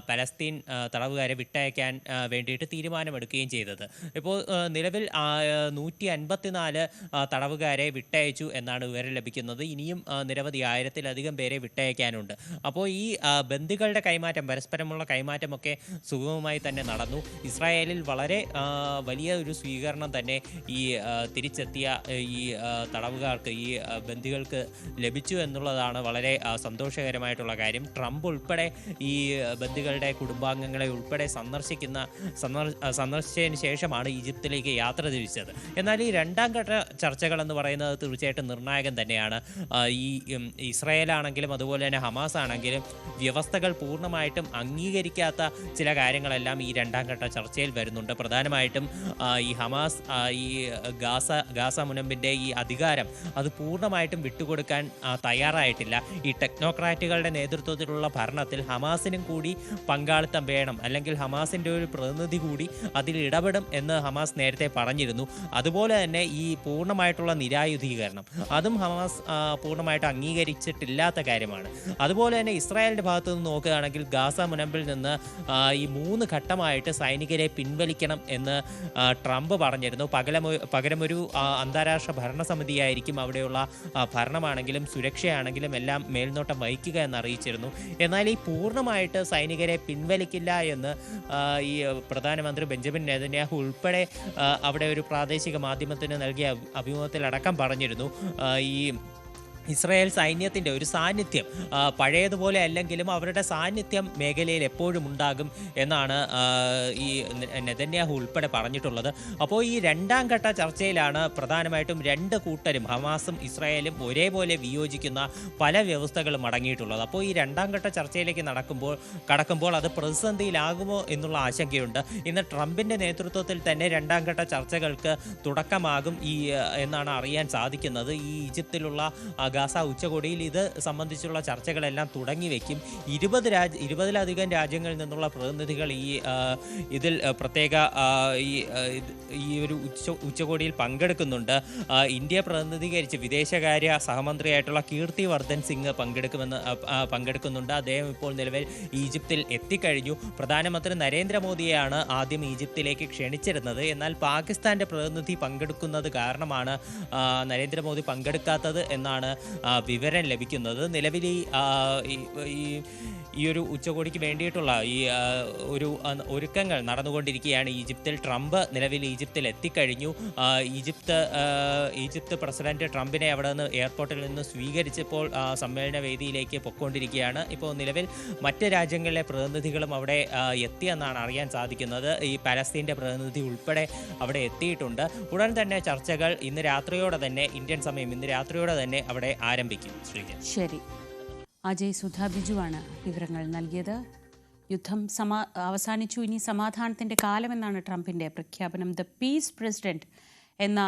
പലസ്തീൻ തടവുകാരെ വിട്ടയക്കാൻ വേണ്ടിയിട്ട് തീരുമാനമെടുക്കുകയും ചെയ്തത്. ഇപ്പോൾ നിലവിൽ 154 തടവുകാരെ വിട്ടയച്ചു എന്നാണ് വിവരം ലഭിക്കുന്നത്. ഇനിയും നിരവധി 1000-ലധികം പേരെ വിട്ടയക്കാനുണ്ട്. അപ്പോൾ ഈ ബന്ദികളുടെ കൈമാറ്റം, പരസ്പരമുള്ള കൈമാറ്റമൊക്കെ സുഗമമായി തന്നെ നടന്നു. ഇസ്രായേലിൽ വളരെ വലിയ ഒരു സ്വീകരണം തന്നെ ഈ തിരിച്ചെത്തിയ ഈ തടവുകാർക്ക്, ഈ ബന്ദികൾക്ക് ലഭിച്ചു എന്നുള്ളതാണ് വളരെ സന്തോഷകരമായിട്ടുള്ള കാര്യം. ട്രംപ് ഉൾപ്പെടെ ഈ ബന്ദികളുടെ കുടുംബാംഗങ്ങളെ ഉൾപ്പെടെ സന്ദർശിച്ചതിന് ശേഷമാണ് ഈജിപ്തിലേക്ക് യാത്ര തിരിച്ചത്. എന്നാൽ ഈ രണ്ടാം ഘട്ട ചർച്ചകൾ എന്ന് പറയുന്നത് തീർച്ചയായിട്ടും നിർണായകം തന്നെയാണ്. ഈ ഇസ്രായേലാണെങ്കിലും അതുപോലെ തന്നെ ഹമാസ് ആണെങ്കിലും വ്യവസ്ഥകൾ പൂർണ്ണമായിട്ടും അംഗീകരിക്കാത്ത ചില കാര്യങ്ങളെല്ലാം ഈ രണ്ടാം ഘട്ട ചർച്ചയിൽ വരുന്നുണ്ട്. പ്രധാനമായിട്ടും ഈ ഹമാസ് ഈ ഗാസ മുനമ്പിൻ്റെ ഈ അധികാരം അത് പൂർണ്ണമായിട്ടും വിട്ടുകൊടുക്കാൻ തയ്യാറായിട്ടില്ല. ഈ ടെക്നോക്രാറ്റുകളുടെ നേതൃത്വത്തിലുള്ള ഭരണത്തിൽ ഹമാസിനും കൂടി പങ്കാളിത്തം വേണം, അല്ലെങ്കിൽ ഹമാസിൻ്റെ ഒരു പ്രതിനിധി കൂടി അതിൽ ഇടപെടും എന്ന് ഹമാസ് നേരത്തെ പറഞ്ഞിരുന്നു. അതുപോലെ തന്നെ ഈ പൂർണ്ണമായിട്ടുള്ള നിരായുധീകരണം അതും ഹമാസ് പൂർണ്ണമായിട്ട് അംഗീകരിച്ചിട്ടില്ലാത്ത കാര്യമാണ്. അതുപോലെ തന്നെ ഇസ്രായേലിൻ്റെ ഭാഗത്തു നിന്ന് നോക്കുകയാണെങ്കിൽ ഗാസ മുനമ്പിൽ നിന്ന് ഈ 3 ഘട്ടമായിട്ട് സൈനികരെ പിൻവലിക്കണം എന്ന് ട്രംപ് പറഞ്ഞിരുന്നു. പകരം ഒരു അന്താരാഷ്ട്ര ഭരണസമിതിയായിരിക്കും അവിടെയുള്ള ഭരണമാണെങ്കിലും സുരക്ഷയാണെങ്കിലും എല്ലാം മേൽനോട്ടം വഹിക്കുക എന്ന് അറിയിച്ചിരുന്നു. എന്നാൽ ഈ പൂർണ്ണമായിട്ട് സൈനികരെ പിൻവലിക്കില്ല എന്ന് ഈ പ്രധാനമന്ത്രി ബെഞ്ചമിൻ നെതന്യാഹു ഉൾപ്പെടെ അവിടെ ഒരു പ്രാദേശിക മാധ്യമത്തിന് നൽകിയ അഭിമുഖത്തിലടക്കം പറഞ്ഞിരുന്നു. ഈ ഇസ്രായേൽ സൈന്യത്തിൻ്റെ ഒരു സാന്നിധ്യം പഴയതുപോലെ അല്ലെങ്കിലും അവരുടെ സാന്നിധ്യം മേഖലയിൽ എപ്പോഴും ഉണ്ടാകും എന്നാണ് ഈ നെതന്യാഹു ഉൾപ്പെടെ പറഞ്ഞിട്ടുള്ളത്. അപ്പോൾ ഈ രണ്ടാം ഘട്ട ചർച്ചയിലാണ് പ്രധാനമായിട്ടും 2 കൂട്ടരും ഹമാസും ഇസ്രായേലും ഒരേപോലെ വിയോജിക്കുന്ന പല വ്യവസ്ഥകളും അടങ്ങിയിട്ടുള്ളത്. അപ്പോൾ ഈ രണ്ടാം ഘട്ട ചർച്ചയിലേക്ക് കടക്കുമ്പോൾ അത് പ്രതിസന്ധിയിലാകുമോ എന്നുള്ള ആശങ്കയുണ്ട്. ഇന്ന് ട്രംപിൻ്റെ നേതൃത്വത്തിൽ തന്നെ രണ്ടാം ഘട്ട ചർച്ചകൾക്ക് തുടക്കമാകും എന്നാണ് അറിയാൻ സാധിക്കുന്നത്. ഈ ഈജിപ്തിലുള്ള ഗാസ ഉച്ചകോടിയിൽ ഇത് സംബന്ധിച്ചുള്ള ചർച്ചകളെല്ലാം തുടങ്ങി വയ്ക്കും. 20-ലധികം രാജ്യങ്ങളിൽ നിന്നുള്ള പ്രതിനിധികൾ ഇതിൽ പ്രത്യേക ഈ ഒരു ഉച്ചകോടിയിൽ പങ്കെടുക്കുന്നുണ്ട്. ഇന്ത്യ പ്രതിനിധീകരിച്ച് വിദേശകാര്യ സഹമന്ത്രിയായിട്ടുള്ള കീർത്തി വർദ്ധൻ സിംഗ് പങ്കെടുക്കുന്നുണ്ട്. അദ്ദേഹം ഇപ്പോൾ നിലവിൽ ഈജിപ്തിൽ എത്തിക്കഴിഞ്ഞു. പ്രധാനമന്ത്രി നരേന്ദ്രമോദിയെയാണ് ആദ്യം ഈജിപ്തിലേക്ക് ക്ഷണിച്ചിരുന്നത്. എന്നാൽ പാകിസ്ഥാന്റെ പ്രതിനിധി പങ്കെടുക്കുന്നത് കാരണമാണ് നരേന്ദ്രമോദി പങ്കെടുക്കാത്തത് എന്നാണ് വിവരം ലഭിക്കുന്നത്. നിലവിൽ ഈ ഒരു ഉച്ചകോടിക്ക് വേണ്ടിയിട്ടുള്ള ഒരുക്കങ്ങൾ നടന്നുകൊണ്ടിരിക്കുകയാണ് ഈജിപ്തിൽ. ട്രംപ് നിലവിൽ ഈജിപ്തിൽ എത്തിക്കഴിഞ്ഞു. ഈജിപ്ത് പ്രസിഡന്റ് ട്രംപിനെ അവിടെ നിന്ന് എയർപോർട്ടിൽ നിന്ന് സ്വീകരിച്ചപ്പോൾ സമ്മേളന വേദിയിലേക്ക് പൊയ്ക്കൊണ്ടിരിക്കുകയാണ്. ഇപ്പോൾ നിലവിൽ മറ്റ് രാജ്യങ്ങളിലെ പ്രതിനിധികളും അവിടെ എത്തിയെന്നാണ് അറിയാൻ സാധിക്കുന്നത്. ഈ പലസ്തീൻ്റെ പ്രതിനിധി ഉൾപ്പെടെ അവിടെ എത്തിയിട്ടുണ്ട്. ഉടൻ തന്നെ ചർച്ചകൾ ഇന്ന് രാത്രിയോടെ തന്നെ, ഇന്ത്യൻ സമയം ഇന്ന് രാത്രിയോടെ തന്നെ അവിടെ ആരംഭിക്കും. ശ്രീജൻ. ശരി, അജയ് സുധാ ബിജുവാണ് വിവരങ്ങൾ നൽകിയത്. യുദ്ധം അവസാനിച്ചു, ഇനി സമാധാനത്തിൻ്റെ കാലമെന്നാണ് ട്രംപിൻ്റെ പ്രഖ്യാപനം. ദ പീസ് പ്രസിഡന്റ് എന്ന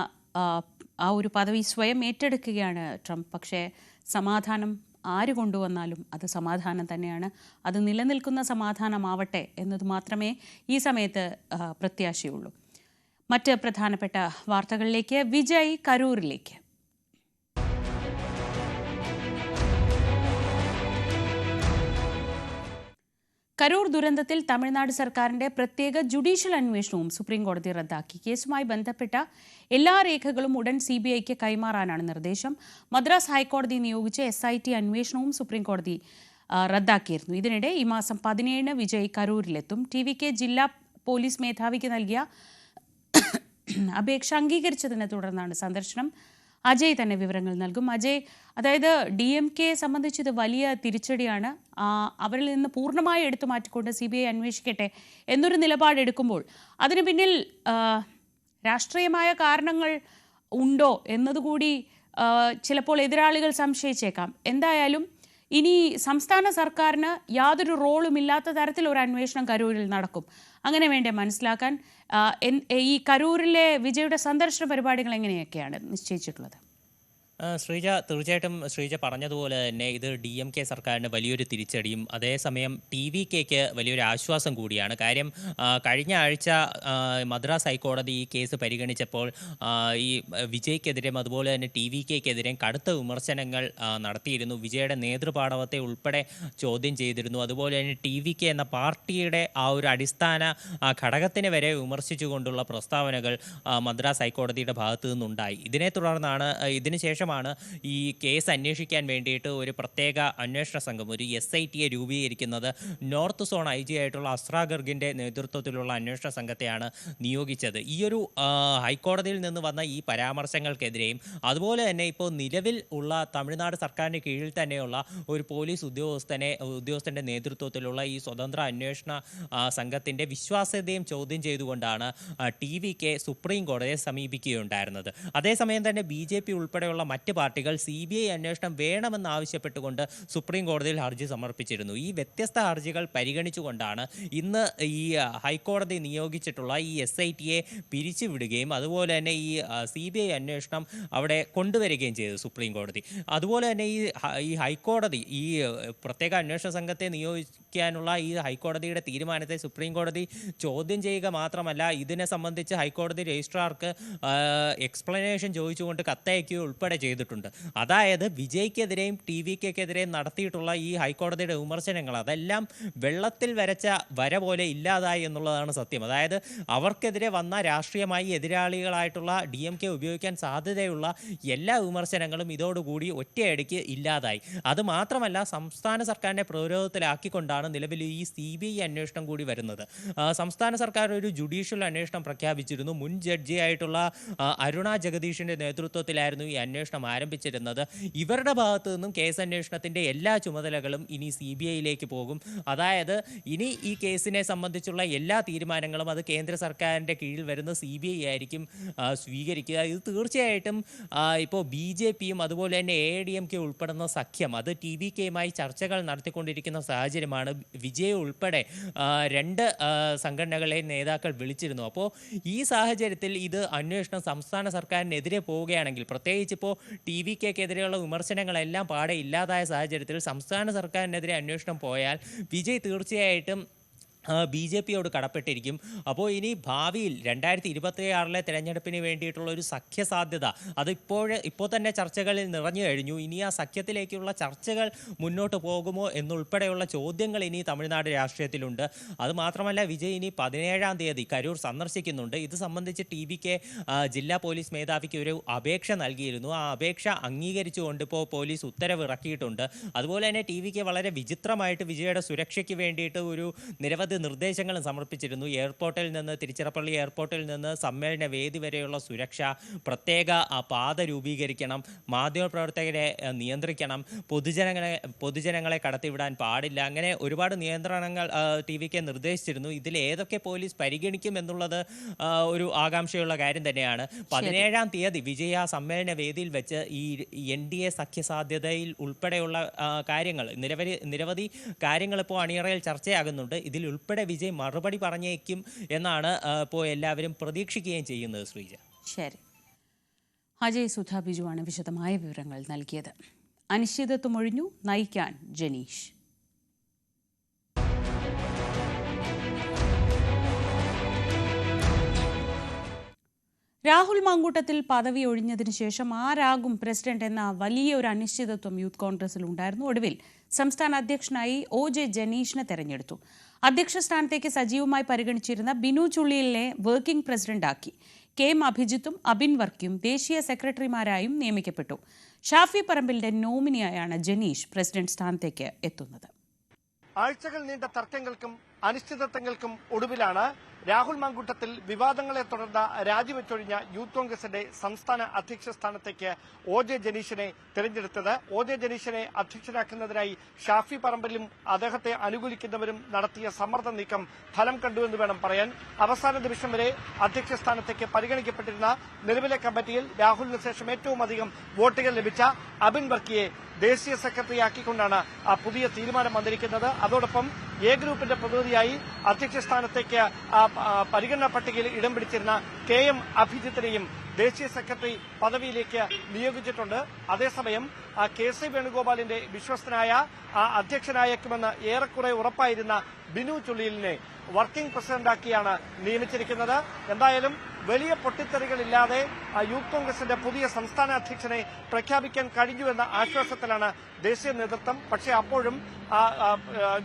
ആ ഒരു പദവി സ്വയം ഏറ്റെടുക്കുകയാണ് ട്രംപ്. പക്ഷേ സമാധാനം ആര് കൊണ്ടുവന്നാലും അത് സമാധാനം തന്നെയാണ്. അത് നിലനിൽക്കുന്ന സമാധാനമാവട്ടെ എന്നത് മാത്രമേ ഈ സമയത്ത് പ്രത്യാശയുള്ളൂ. മറ്റ് പ്രധാനപ്പെട്ട വാർത്തകളിലേക്ക്. വിജയ് കരൂരിലേക്ക്. കരൂർ ദുരന്തത്തിൽ തമിഴ്നാട് സർക്കാരിന്റെ പ്രത്യേക ജുഡീഷ്യൽ അന്വേഷണവും സുപ്രീംകോടതി റദ്ദാക്കി. കേസുമായി ബന്ധപ്പെട്ട എല്ലാ രേഖകളും ഉടൻ CBIക്ക് കൈമാറാനാണ് നിർദ്ദേശം. മദ്രാസ് ഹൈക്കോടതി നിയോഗിച്ച SIT അന്വേഷണവും സുപ്രീംകോടതി റദ്ദാക്കിയിരുന്നു. ഇതിനിടെ ഈ മാസം 17 വിജയ് കരൂരിലെത്തും. TVK ജില്ലാ പോലീസ് മേധാവിക്ക് നൽകിയ അപേക്ഷ അംഗീകരിച്ചതിനെ തുടർന്നാണ് സന്ദർശനം. അജയ് തന്നെ വിവരങ്ങൾ നൽകും. അജയ്, അതായത് DMK സംബന്ധിച്ച് ഇത് വലിയ തിരിച്ചടിയാണ്. അവരിൽ നിന്ന് പൂർണ്ണമായി എടുത്തു മാറ്റിക്കൊണ്ട് CBI അന്വേഷിക്കട്ടെ എന്നൊരു നിലപാടെടുക്കുമ്പോൾ അതിന് പിന്നിൽ രാഷ്ട്രീയമായ കാരണങ്ങൾ ഉണ്ടോ എന്നതുകൂടി ചിലപ്പോൾ എതിരാളികൾ സംശയിച്ചേക്കാം. എന്തായാലും ഇനി സംസ്ഥാന സർക്കാരിന് യാതൊരു റോളും ഇല്ലാത്ത തരത്തിൽ ഒരു അന്വേഷണം കരൂരിൽ നടക്കും. അങ്ങനെ വേണ്ടേ മനസ്സിലാക്കാൻ? ഈ കരൂരിലെ വിജയുടെ സന്ദർശന പരിപാടികൾ എങ്ങനെയൊക്കെയാണ് നിശ്ചയിച്ചിട്ടുള്ളത്? ശ്രീജ, തീർച്ചയായിട്ടും ശ്രീജ പറഞ്ഞതുപോലെ തന്നെ ഇത് DMK സർക്കാരിന് വലിയൊരു തിരിച്ചടിയും അതേസമയം TVKക്ക് വലിയൊരു ആശ്വാസം കൂടിയാണ്. കാര്യം കഴിഞ്ഞ ആഴ്ച മദ്രാസ് ഹൈക്കോടതി ഈ കേസ് പരിഗണിച്ചപ്പോൾ ഈ വിജയ്ക്കെതിരെയും അതുപോലെ തന്നെ TVKക്കെതിരെയും കടുത്ത വിമർശനങ്ങൾ നടത്തിയിരുന്നു. വിജയുടെ നേതൃപാടവത്തെ ഉൾപ്പെടെ ചോദ്യം ചെയ്തിരുന്നു. അതുപോലെ തന്നെ TVK എന്ന പാർട്ടിയുടെ ആ ഒരു അടിസ്ഥാന ഘടകത്തിനെ വരെ വിമർശിച്ചുകൊണ്ടുള്ള പ്രസ്താവനകൾ മദ്രാസ് ഹൈക്കോടതിയുടെ ഭാഗത്തു നിന്നുണ്ടായി. ഇതിനെ തുടർന്നാണ് ഇതിനുശേഷം ഈ കേസ് അന്വേഷിക്കാൻ വേണ്ടിയിട്ട് ഒരു പ്രത്യേക അന്വേഷണ സംഘം, ഒരു SITയെ രൂപീകരിക്കുന്നത്. നോർത്ത് സോൺ IG ആയിട്ടുള്ള അസ്രാ ഗർഗിൻ്റെ നേതൃത്വത്തിലുള്ള അന്വേഷണ സംഘത്തെയാണ് നിയോഗിച്ചത്. ഈ ഒരു ഹൈക്കോടതിയിൽ നിന്ന് വന്ന ഈ പരാമർശങ്ങൾക്കെതിരെയും അതുപോലെ തന്നെ ഇപ്പോൾ നിലവിൽ ഉള്ള തമിഴ്നാട് സർക്കാരിന് കീഴിൽ തന്നെയുള്ള ഒരു പോലീസ് ഉദ്യോഗസ്ഥൻ്റെ നേതൃത്വത്തിലുള്ള ഈ സ്വതന്ത്ര അന്വേഷണ സംഘത്തിൻ്റെ വിശ്വാസ്യതയും ചോദ്യം ചെയ്തുകൊണ്ടാണ് TVK സുപ്രീം കോടതിയെ സമീപിക്കുകയുണ്ടായിരുന്നത്. അതേസമയം തന്നെ BJP ഉൾപ്പെടെയുള്ള മറ്റ് പാർട്ടികൾ CBI അന്വേഷണം വേണമെന്നാവശ്യപ്പെട്ടുകൊണ്ട് സുപ്രീം കോടതിയിൽ ഹർജി സമർപ്പിച്ചിരുന്നു. ഈ വ്യത്യസ്ത ഹർജികൾ പരിഗണിച്ചുകൊണ്ടാണ് ഇന്ന് ഈ ഹൈക്കോടതി നിയോഗിച്ചിട്ടുള്ള ഈ SITയെ പിരിച്ചുവിടുകയും അതുപോലെ തന്നെ ഈ CBI അന്വേഷണം അവിടെ കൊണ്ടുവരികയും ചെയ്തത് സുപ്രീം കോടതി. അതുപോലെ തന്നെ ഈ ഹൈക്കോടതി ഈ പ്രത്യേക അന്വേഷണ സംഘത്തെ നിയോഗിക്കാനുള്ള ഈ ഹൈക്കോടതിയുടെ തീരുമാനത്തെ സുപ്രീം കോടതി ചോദ്യം ചെയ്യുക മാത്രമല്ല, ഇതിനെ സംബന്ധിച്ച് ഹൈക്കോടതി രജിസ്ട്രാർക്ക് എക്സ്പ്ലനേഷൻ ചോദിച്ചുകൊണ്ട് കത്തയക്കുകയോ ഉൾപ്പെടെ ചെയ്തിട്ടുണ്ട്. അതായത് വിജയ്ക്കെതിരെയും TVKക്കെതിരെയും നടത്തിയിട്ടുള്ള ഈ ഹൈക്കോടതിയുടെ വിമർശനങ്ങൾ അതെല്ലാം വെള്ളത്തിൽ വരച്ച വര പോലെ ഇല്ലാതായി എന്നുള്ളതാണ് സത്യം. അതായത് അവർക്കെതിരെ വന്ന രാഷ്ട്രീയമായി എതിരാളികളായിട്ടുള്ള DMK ഉപയോഗിക്കാൻ സാധ്യതയുള്ള എല്ലാ വിമർശനങ്ങളും ഇതോടുകൂടി ഒറ്റയടിക്ക് ഇല്ലാതായി. അതുമാത്രമല്ല, സംസ്ഥാന സർക്കാരിനെ പ്രതിരോധത്തിലാക്കിക്കൊണ്ടാണ് നിലവിൽ ഈ CBI അന്വേഷണം കൂടി വരുന്നത്. സംസ്ഥാന സർക്കാർ ഒരു ജുഡീഷ്യൽ അന്വേഷണം പ്രഖ്യാപിച്ചിരുന്നു. മുൻ ജഡ്ജിയായിട്ടുള്ള അരുണ ജഗദീഷിൻ്റെ നേതൃത്വത്തിലായിരുന്നു ഈ അന്വേഷണം ആരംഭിച്ചിരുന്നത്. ഇവരുടെ ഭാഗത്തു നിന്നും കേസ് അന്വേഷണത്തിൻ്റെ എല്ലാ ചുമതലകളും ഇനി CBIയിലേക്ക് പോകും. അതായത് ഇനി ഈ കേസിനെ സംബന്ധിച്ചുള്ള എല്ലാ തീരുമാനങ്ങളും അത് കേന്ദ്ര സർക്കാരിൻ്റെ കീഴിൽ വരുന്ന CBI ആയിരിക്കും സ്വീകരിക്കുക. ഇത് തീർച്ചയായിട്ടും ഇപ്പോൾ BJPയും അതുപോലെ തന്നെ AIADMK ഉൾപ്പെടുന്ന സഖ്യം അത് TVKയുമായി ചർച്ചകൾ നടത്തിക്കൊണ്ടിരിക്കുന്ന സാഹചര്യമാണ്. സമയത്താണ് വിജയ് ഉൾപ്പെടെ രണ്ട് സംഘടനകളെ നേതാക്കൾ വിളിച്ചിരുന്നു. അപ്പോൾ ഈ സാഹചര്യത്തിൽ ഇത് അന്വേഷണം സംസ്ഥാന സർക്കാരിനെതിരെ പോവുകയാണെങ്കിൽ, പ്രത്യേകിച്ച് ഇപ്പോൾ TVKക്കെതിരെയുള്ള വിമർശനങ്ങളെല്ലാം പാടെ ഇല്ലാതായ സാഹചര്യത്തിൽ സംസ്ഥാന സർക്കാരിനെതിരെ അന്വേഷണം പോയാൽ വിജയ് തീർച്ചയായിട്ടും BJPയോട് കടപ്പെട്ടിരിക്കും. അപ്പോൾ ഇനി ഭാവിയിൽ 2026 തെരഞ്ഞെടുപ്പിന് വേണ്ടിയിട്ടുള്ള ഒരു സഖ്യസാധ്യത അത് ഇപ്പോൾ തന്നെ ചർച്ചകളിൽ നിറഞ്ഞു കഴിഞ്ഞു. ഇനി ആ സഖ്യത്തിലേക്കുള്ള ചർച്ചകൾ മുന്നോട്ട് പോകുമോ എന്നുൾപ്പെടെയുള്ള ചോദ്യങ്ങൾ ഇനി തമിഴ്നാട് രാഷ്ട്രീയത്തിലുണ്ട്. അതുമാത്രമല്ല, വിജയ് ഇനി 17-ാം തീയതി കരൂർ സന്ദർശിക്കുന്നുണ്ട്. ഇത് സംബന്ധിച്ച് TVK ജില്ലാ പോലീസ് മേധാവിക്ക് ഒരു അപേക്ഷ നൽകിയിരുന്നു. ആ അപേക്ഷ അംഗീകരിച്ചുകൊണ്ട് ഇപ്പോൾ പോലീസ് ഉത്തരവ് ഇറക്കിയിട്ടുണ്ട്. അതുപോലെ തന്നെ TVK വളരെ വിചിത്രമായിട്ട് വിജയുടെ സുരക്ഷയ്ക്ക് വേണ്ടിയിട്ട് ഒരു നിരവധി നിർദ്ദേശങ്ങളും സമർപ്പിച്ചിരുന്നു. എയർപോർട്ടിൽ നിന്ന്, തിരുച്ചിറപ്പള്ളി എയർപോർട്ടിൽ നിന്ന് സമ്മേളന വേദി വരെയുള്ള സുരക്ഷ, പ്രത്യേക പാത രൂപീകരിക്കണം, മാധ്യമപ്രവർത്തകരെ നിയന്ത്രിക്കണം, പൊതുജനങ്ങളെ കടത്തിവിടാൻ പാടില്ല, അങ്ങനെ ഒരുപാട് നിയന്ത്രണങ്ങൾ TVK നിർദ്ദേശിച്ചിരുന്നു. ഇതിൽ ഏതൊക്കെ പോലീസ് പരിഗണിക്കും എന്നുള്ളത് ഒരു ആകാംക്ഷയുള്ള കാര്യം തന്നെയാണ്. 17-ാം തീയതി വിജയ സമ്മേളന വേദിയിൽ വെച്ച് ഈ NDA സഖ്യസാധ്യതയിൽ ഉൾപ്പെടെയുള്ള കാര്യങ്ങൾ, നിരവധി കാര്യങ്ങൾ ഇപ്പോൾ അണിയറയിൽ ചർച്ചയാകുന്നുണ്ട്. ഇതിൽ ഉൾപ്പെടെ വിജയ് മറുപടി പറഞ്ഞേക്കും എന്നാണ് ഇപ്പോൾ എല്ലാവരും പ്രതീക്ഷിക്കുകയും ചെയ്യുന്നത്. ശ്രീജ, ശരി. അജയ് സുധ ബിജുവാണ് വിശദമായ വിവരങ്ങൾ നൽകിയത്. അനിശ്ചിതത്വം ഒഴിഞ്ഞു, നയിക്കാൻ ജനീഷ്. രാഹുൽ മാങ്കൂട്ടത്തിൽ പദവി ഒഴിഞ്ഞതിനു ശേഷം ആരാകും പ്രസിഡന്റ് എന്ന വലിയ ഒരു അനിശ്ചിതത്വം യൂത്ത് കോൺഗ്രസിൽ ഉണ്ടായിരുന്നു. ഒടുവിൽ സംസ്ഥാന അധ്യക്ഷനായി OJ ജനീഷിനെ തെരഞ്ഞെടുത്തു. അധ്യക്ഷ സ്ഥാനത്തേക്ക് സജീവമായി പരിഗണിച്ചിരുന്ന ബിനു ചുള്ളിലിനെ വർക്കിംഗ് പ്രസിഡന്റാക്കി. KM അഭിജിത്തും അബിൻ വർക്കിയും ദേശീയ സെക്രട്ടറിമാരായും നിയമിക്കപ്പെട്ടു. ഷാഫി പറമ്പിലിന്റെ നോമിനിയായാണ് ജനീഷ് പ്രസിഡന്റ് സ്ഥാനത്തേക്ക് എത്തുന്നത്. ആഴ്ചകൾ നീണ്ട തർക്കങ്ങൾക്കും അനിശ്ചിതത്വങ്ങൾക്കും ഒടുവിലാണ് രാഹുൽ മാങ്കൂട്ടത്തിൽ വിവാദങ്ങളെ തുടർന്ന് രാജിവെച്ചൊഴിഞ്ഞ യൂത്ത് കോൺഗ്രസിന്റെ സംസ്ഥാന അധ്യക്ഷ സ്ഥാനത്തേക്ക് OJ ജനീഷിനെ തെരഞ്ഞെടുത്തത്. OJ ജനീഷിനെ അധ്യക്ഷനാക്കുന്നതിനായി ഷാഫി പറമ്പിലും അദ്ദേഹത്തെ അനുകൂലിക്കുന്നവരും നടത്തിയ സമ്മർദ്ദ നീക്കം ഫലം കണ്ടുവെന്ന് വേണം പറയാൻ. അവസാന നിമിഷം വരെ അധ്യക്ഷ സ്ഥാനത്തേക്ക് പരിഗണിക്കപ്പെട്ടിരുന്ന നിലവിലെ കമ്മിറ്റിയിൽ രാഹുലിന് ശേഷം ഏറ്റവും അധികം വോട്ടുകൾ ലഭിച്ച അബിൻ വർക്കിയെ ദേശീയ സെക്രട്ടറിയാക്കിക്കൊണ്ടാണ് ആ പുതിയ തീരുമാനം വന്നിരിക്കുന്നത്. അതോടൊപ്പം A ഗ്രൂപ്പിന്റെ പ്രതിനിധിയായി അധ്യക്ഷ സ്ഥാനത്തേക്ക് പരിഗണനാ പട്ടികയിൽ ഇടം പിടിച്ചിരുന്ന KM അഭിജിത്തിനെയും ദേശീയ സെക്രട്ടറി പദവിയിലേക്ക് നിയോഗിച്ചിട്ടുണ്ട്. അതേസമയം KC വേണുഗോപാലിന്റെ വിശ്വസ്തനായ അധ്യക്ഷനായേക്കുമെന്ന് ഏറെക്കുറെ ഉറപ്പായിരുന്ന ബിനു ചുള്ളിലിനെ വർക്കിംഗ് പ്രസിഡന്റാക്കിയാണ് നിയമിച്ചിരിക്കുന്നത്. എന്തായാലും വലിയ പൊട്ടിത്തെറികളില്ലാതെ യൂത്ത് കോൺഗ്രസിന്റെ പുതിയ സംസ്ഥാന അധ്യക്ഷനെ പ്രഖ്യാപിക്കാൻ കഴിഞ്ഞുവെന്ന ആശ്വാസത്തിലാണ് ദേശീയ നേതൃത്വം. പക്ഷേ അപ്പോഴും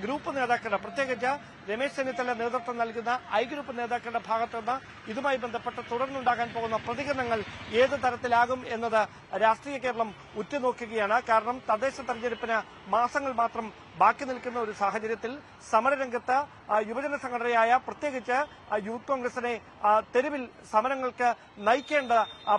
ഗ്രൂപ്പ് നേതാക്കളുടെ, പ്രത്യേകിച്ച് രമേശ് ചെന്നിത്തല നേതൃത്വം നൽകുന്ന I ഗ്രൂപ്പ് നേതാക്കളുടെ ഭാഗത്തുനിന്ന് ഇതുമായി ബന്ധപ്പെട്ട് തുടർന്നുണ്ടാകാൻ പോകുന്ന പ്രതികരണങ്ങൾ ഏത് തരത്തിലാകും എന്നത് രാഷ്ട്രീയ കേരളം ഉറ്റുനോക്കുകയാണ്. കാരണം തദ്ദേശ തെരഞ്ഞെടുപ്പിന് മാസങ്ങൾ മാത്രം ബാക്കി നിൽക്കുന്ന ഒരു സാഹചര്യത്തിൽ സമരരംഗത്ത് യുവജന സംഘടനയായ പ്രത്യേകിച്ച് യൂത്ത് കോൺഗ്രസിനെ തെരുവിൽ സമരങ്ങൾക്ക് നയിക്കേണ്ട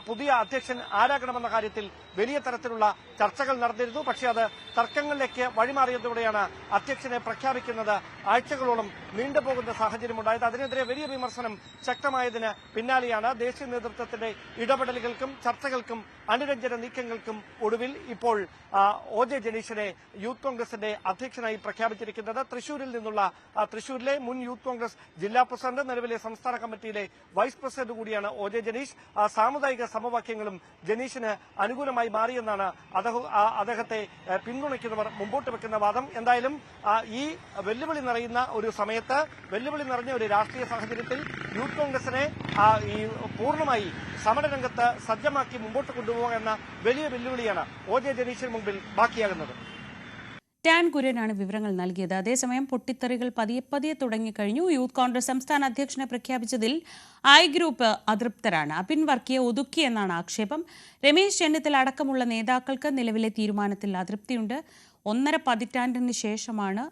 പുതിയ അധ്യക്ഷൻ ആരാകണമെന്ന കാര്യത്തിൽ വലിയ തരത്തിലുള്ള ചർച്ചകൾ നടന്നിരുന്നു. പക്ഷേ അത് തർക്കങ്ങളിലേക്ക് വഴിമാറിയതോടെയാണ് അധ്യക്ഷനെ പ്രഖ്യാപിക്കുന്നത് ആഴ്ചകളോളം നീണ്ടുപോകുന്ന സാഹചര്യമുണ്ടായത്. അതിനെതിരെ വലിയ വിമർശനം ശക്തമായതിന് പിന്നാലെയാണ് ദേശീയ നേതൃത്വത്തിന്റെ ഇടപെടലുകൾക്കും ചർച്ചകൾക്കും അനുരഞ്ജന നീക്കങ്ങൾക്കും ഒടുവിൽ ഇപ്പോൾ OJ ജനീഷിനെ യൂത്ത് കോൺഗ്രസിന്റെ അധ്യക്ഷനായി പ്രഖ്യാപിച്ചിരിക്കുന്നത്. തൃശൂരിലെ മുൻ യൂത്ത് കോൺഗ്രസ് ജില്ലാ പ്രസിഡന്റ്, നിലവിലെ സംസ്ഥാന കമ്മിറ്റിയിലെ വൈസ് പ്രസിഡന്റ് കൂടിയാണ് OJ ജനീഷ്. സാമുദായിക സമവാക്യങ്ങളും ജനീഷിന് അനുകൂലമായി മാറിയെന്നാണ് അദ്ദേഹത്തെ പിന്തുണയ്ക്കുന്നവർ മുമ്പോട്ട് വെക്കുന്ന വാദം. എന്തായാലും ഈ വെല്ലുവിളി നിറയുന്ന ഒരു സമയത്ത്, വെല്ലുവിളി നിറഞ്ഞ ഒരു രാഷ്ട്രീയ സാഹചര്യത്തിൽ യൂത്ത് കോൺഗ്രസിനെ ഈ പൂർണ്ണമായി സമരരംഗത്ത് സജ്ജമാക്കി മുമ്പോട്ട് കൊണ്ടുപോകുന്ന വലിയ വെല്ലുവിളിയാണ് OJ ജനീഷിന് മുമ്പിൽ ബാക്കിയാകുന്നത്. ടാൻ കുര്യനാണ് വിവരങ്ങൾ നൽകിയത്. അതേസമയം പൊട്ടിത്തെറികൾ പതിയെ തുടങ്ങിക്കഴിഞ്ഞു. യൂത്ത് കോൺഗ്രസ് സംസ്ഥാന അധ്യക്ഷനെ പ്രഖ്യാപിച്ചതിൽ I ഗ്രൂപ്പ് അതൃപ്തരാണ്. അബിൻ വർക്കിയെ ഒതുക്കിയെന്നാണ് ആക്ഷേപം. രമേശ് ചെന്നിത്തല അടക്കമുള്ള നേതാക്കൾക്ക് നിലവിലെ തീരുമാനത്തിൽ അതൃപ്തിയുണ്ട്. 1.5 പതിറ്റാണ്ടിന് ശേഷമാണ്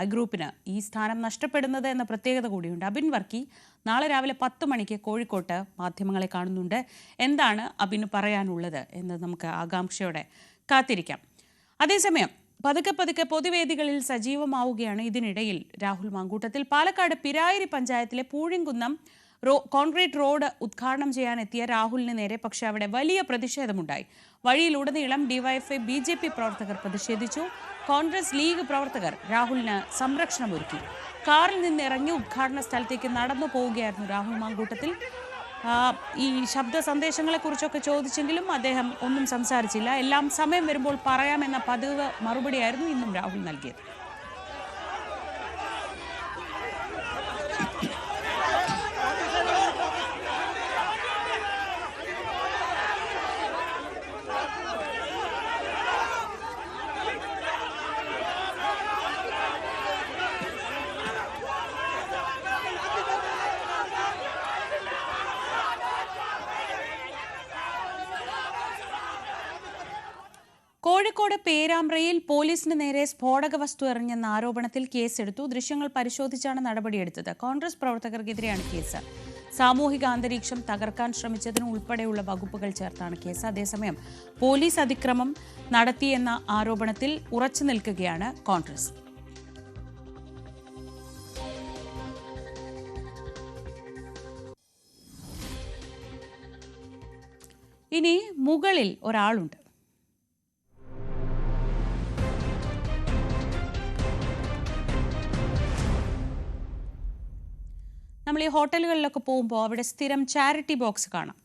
I ഗ്രൂപ്പിന് ഈ സ്ഥാനം നഷ്ടപ്പെടുന്നത് എന്ന പ്രത്യേകത കൂടിയുണ്ട്. അബിൻ വർക്കി നാളെ രാവിലെ 10 മണിക്ക് കോഴിക്കോട്ട് മാധ്യമങ്ങളെ കാണുന്നുണ്ട്. എന്താണ് അബിന് പറയാനുള്ളത് എന്ന് നമുക്ക് ആകാംക്ഷയോടെ കാത്തിരിക്കാം. അതേസമയം പതുക്കെ പൊതുവേദികളിൽ സജീവമാവുകയാണ്. ഇതിനിടയിൽ രാഹുൽ മാങ്കൂട്ടത്തിൽ പാലക്കാട് പിരായിരി പഞ്ചായത്തിലെ പൂഴിങ്കുന്നം കോൺക്രീറ്റ് റോഡ് ഉദ്ഘാടനം ചെയ്യാനെത്തിയ രാഹുലിന് നേരെ പക്ഷേ അവിടെ വലിയ പ്രതിഷേധമുണ്ടായി. വഴിയിലുടനീളം DYFI BJP പ്രവർത്തകർ പ്രതിഷേധിച്ചു. കോൺഗ്രസ് ലീഗ് പ്രവർത്തകർ രാഹുലിന് സംരക്ഷണം ഒരുക്കി. കാറിൽ നിന്ന് ഇറങ്ങി ഉദ്ഘാടന സ്ഥലത്തേക്ക് നടന്നു പോവുകയായിരുന്നു രാഹുൽ മാങ്കൂട്ടത്തിൽ. ഈ ശബ്ദ സന്ദേശങ്ങളെക്കുറിച്ചൊക്കെ ചോദിച്ചെങ്കിലും അദ്ദേഹം ഒന്നും സംസാരിച്ചില്ല. എല്ലാം സമയം വരുമ്പോൾ പറയാമെന്ന പതിവ് മറുപടിയായിരുന്നു ഇന്നും രാഹുൽ നൽകിയത്. കോഴിക്കോട് പേരാമ്പ്രയിൽ പോലീസിന് നേരെ സ്ഫോടക വസ്തു എറിഞ്ഞെന്ന ആരോപണത്തിൽ കേസെടുത്തു. ദൃശ്യങ്ങൾ പരിശോധിച്ചാണ് നടപടിയെടുത്തത്. കോൺഗ്രസ് പ്രവർത്തകർക്കെതിരെയാണ് കേസ്. സാമൂഹിക അന്തരീക്ഷം തകർക്കാൻ ശ്രമിച്ചതിന് ഉൾപ്പെടെയുള്ള വകുപ്പുകൾ ചേർത്താണ് കേസ്. അതേസമയം പോലീസ് അതിക്രമം നടത്തിയെന്ന ആരോപണത്തിൽ ഉറച്ചു നിൽക്കുകയാണ് കോൺഗ്രസ്. ഇനി മുകളിൽ ഒരാളുണ്ട്. നമ്മൾ ഈ ഹോട്ടലുകളിലൊക്കെ പോകുമ്പോൾ അവിടെ സ്ഥിരം ചാരിറ്റി ബോക്സ് കാണാം.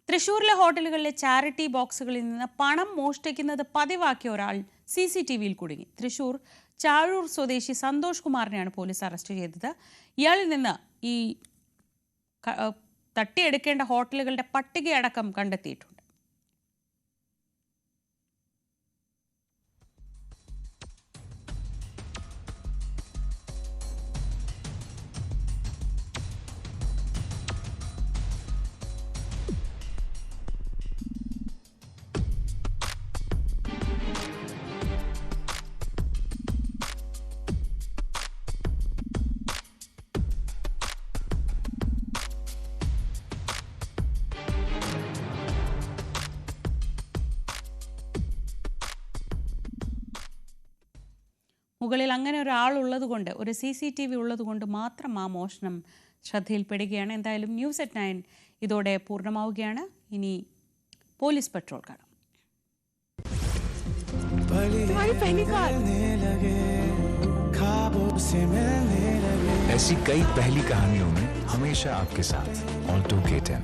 തൃശ്ശൂരിലെ ഹോട്ടലുകളിലെ ചാരിറ്റി ബോക്സുകളിൽ നിന്ന് പണം മോഷ്ടിക്കുന്നത് പതിവാക്കിയ ഒരാൾ CCTVയിൽ കുടുങ്ങി. തൃശ്ശൂർ ചാഴൂർ സ്വദേശി സന്തോഷ് കുമാറിനെയാണ് പോലീസ് അറസ്റ്റ് ചെയ്തത്. ഇയാളിൽ നിന്ന് ഈ തട്ടിയെടുക്കേണ്ട ഹോട്ടലുകളുടെ പട്ടികയടക്കം കണ്ടെത്തിയിട്ടുണ്ട്. മുകളിൽ അങ്ങനെ ഒരാളുള്ളത് കൊണ്ട്, ഒരു CCTV ഉള്ളത് കൊണ്ട് മാത്രം ആ മോഷണം ശ്രദ്ധയിൽപ്പെടുകയാണ്. എന്തായാലും ന്യൂസ് അറ്റ് 9 ഇതോടെ പൂർണ്ണമാവുകയാണ്. ഇനി പോലീസ് പെട്രോൾ കാണാം. ऐसी कई पहली कहानियों में हमेशा आपके साथ ऑल्टो K10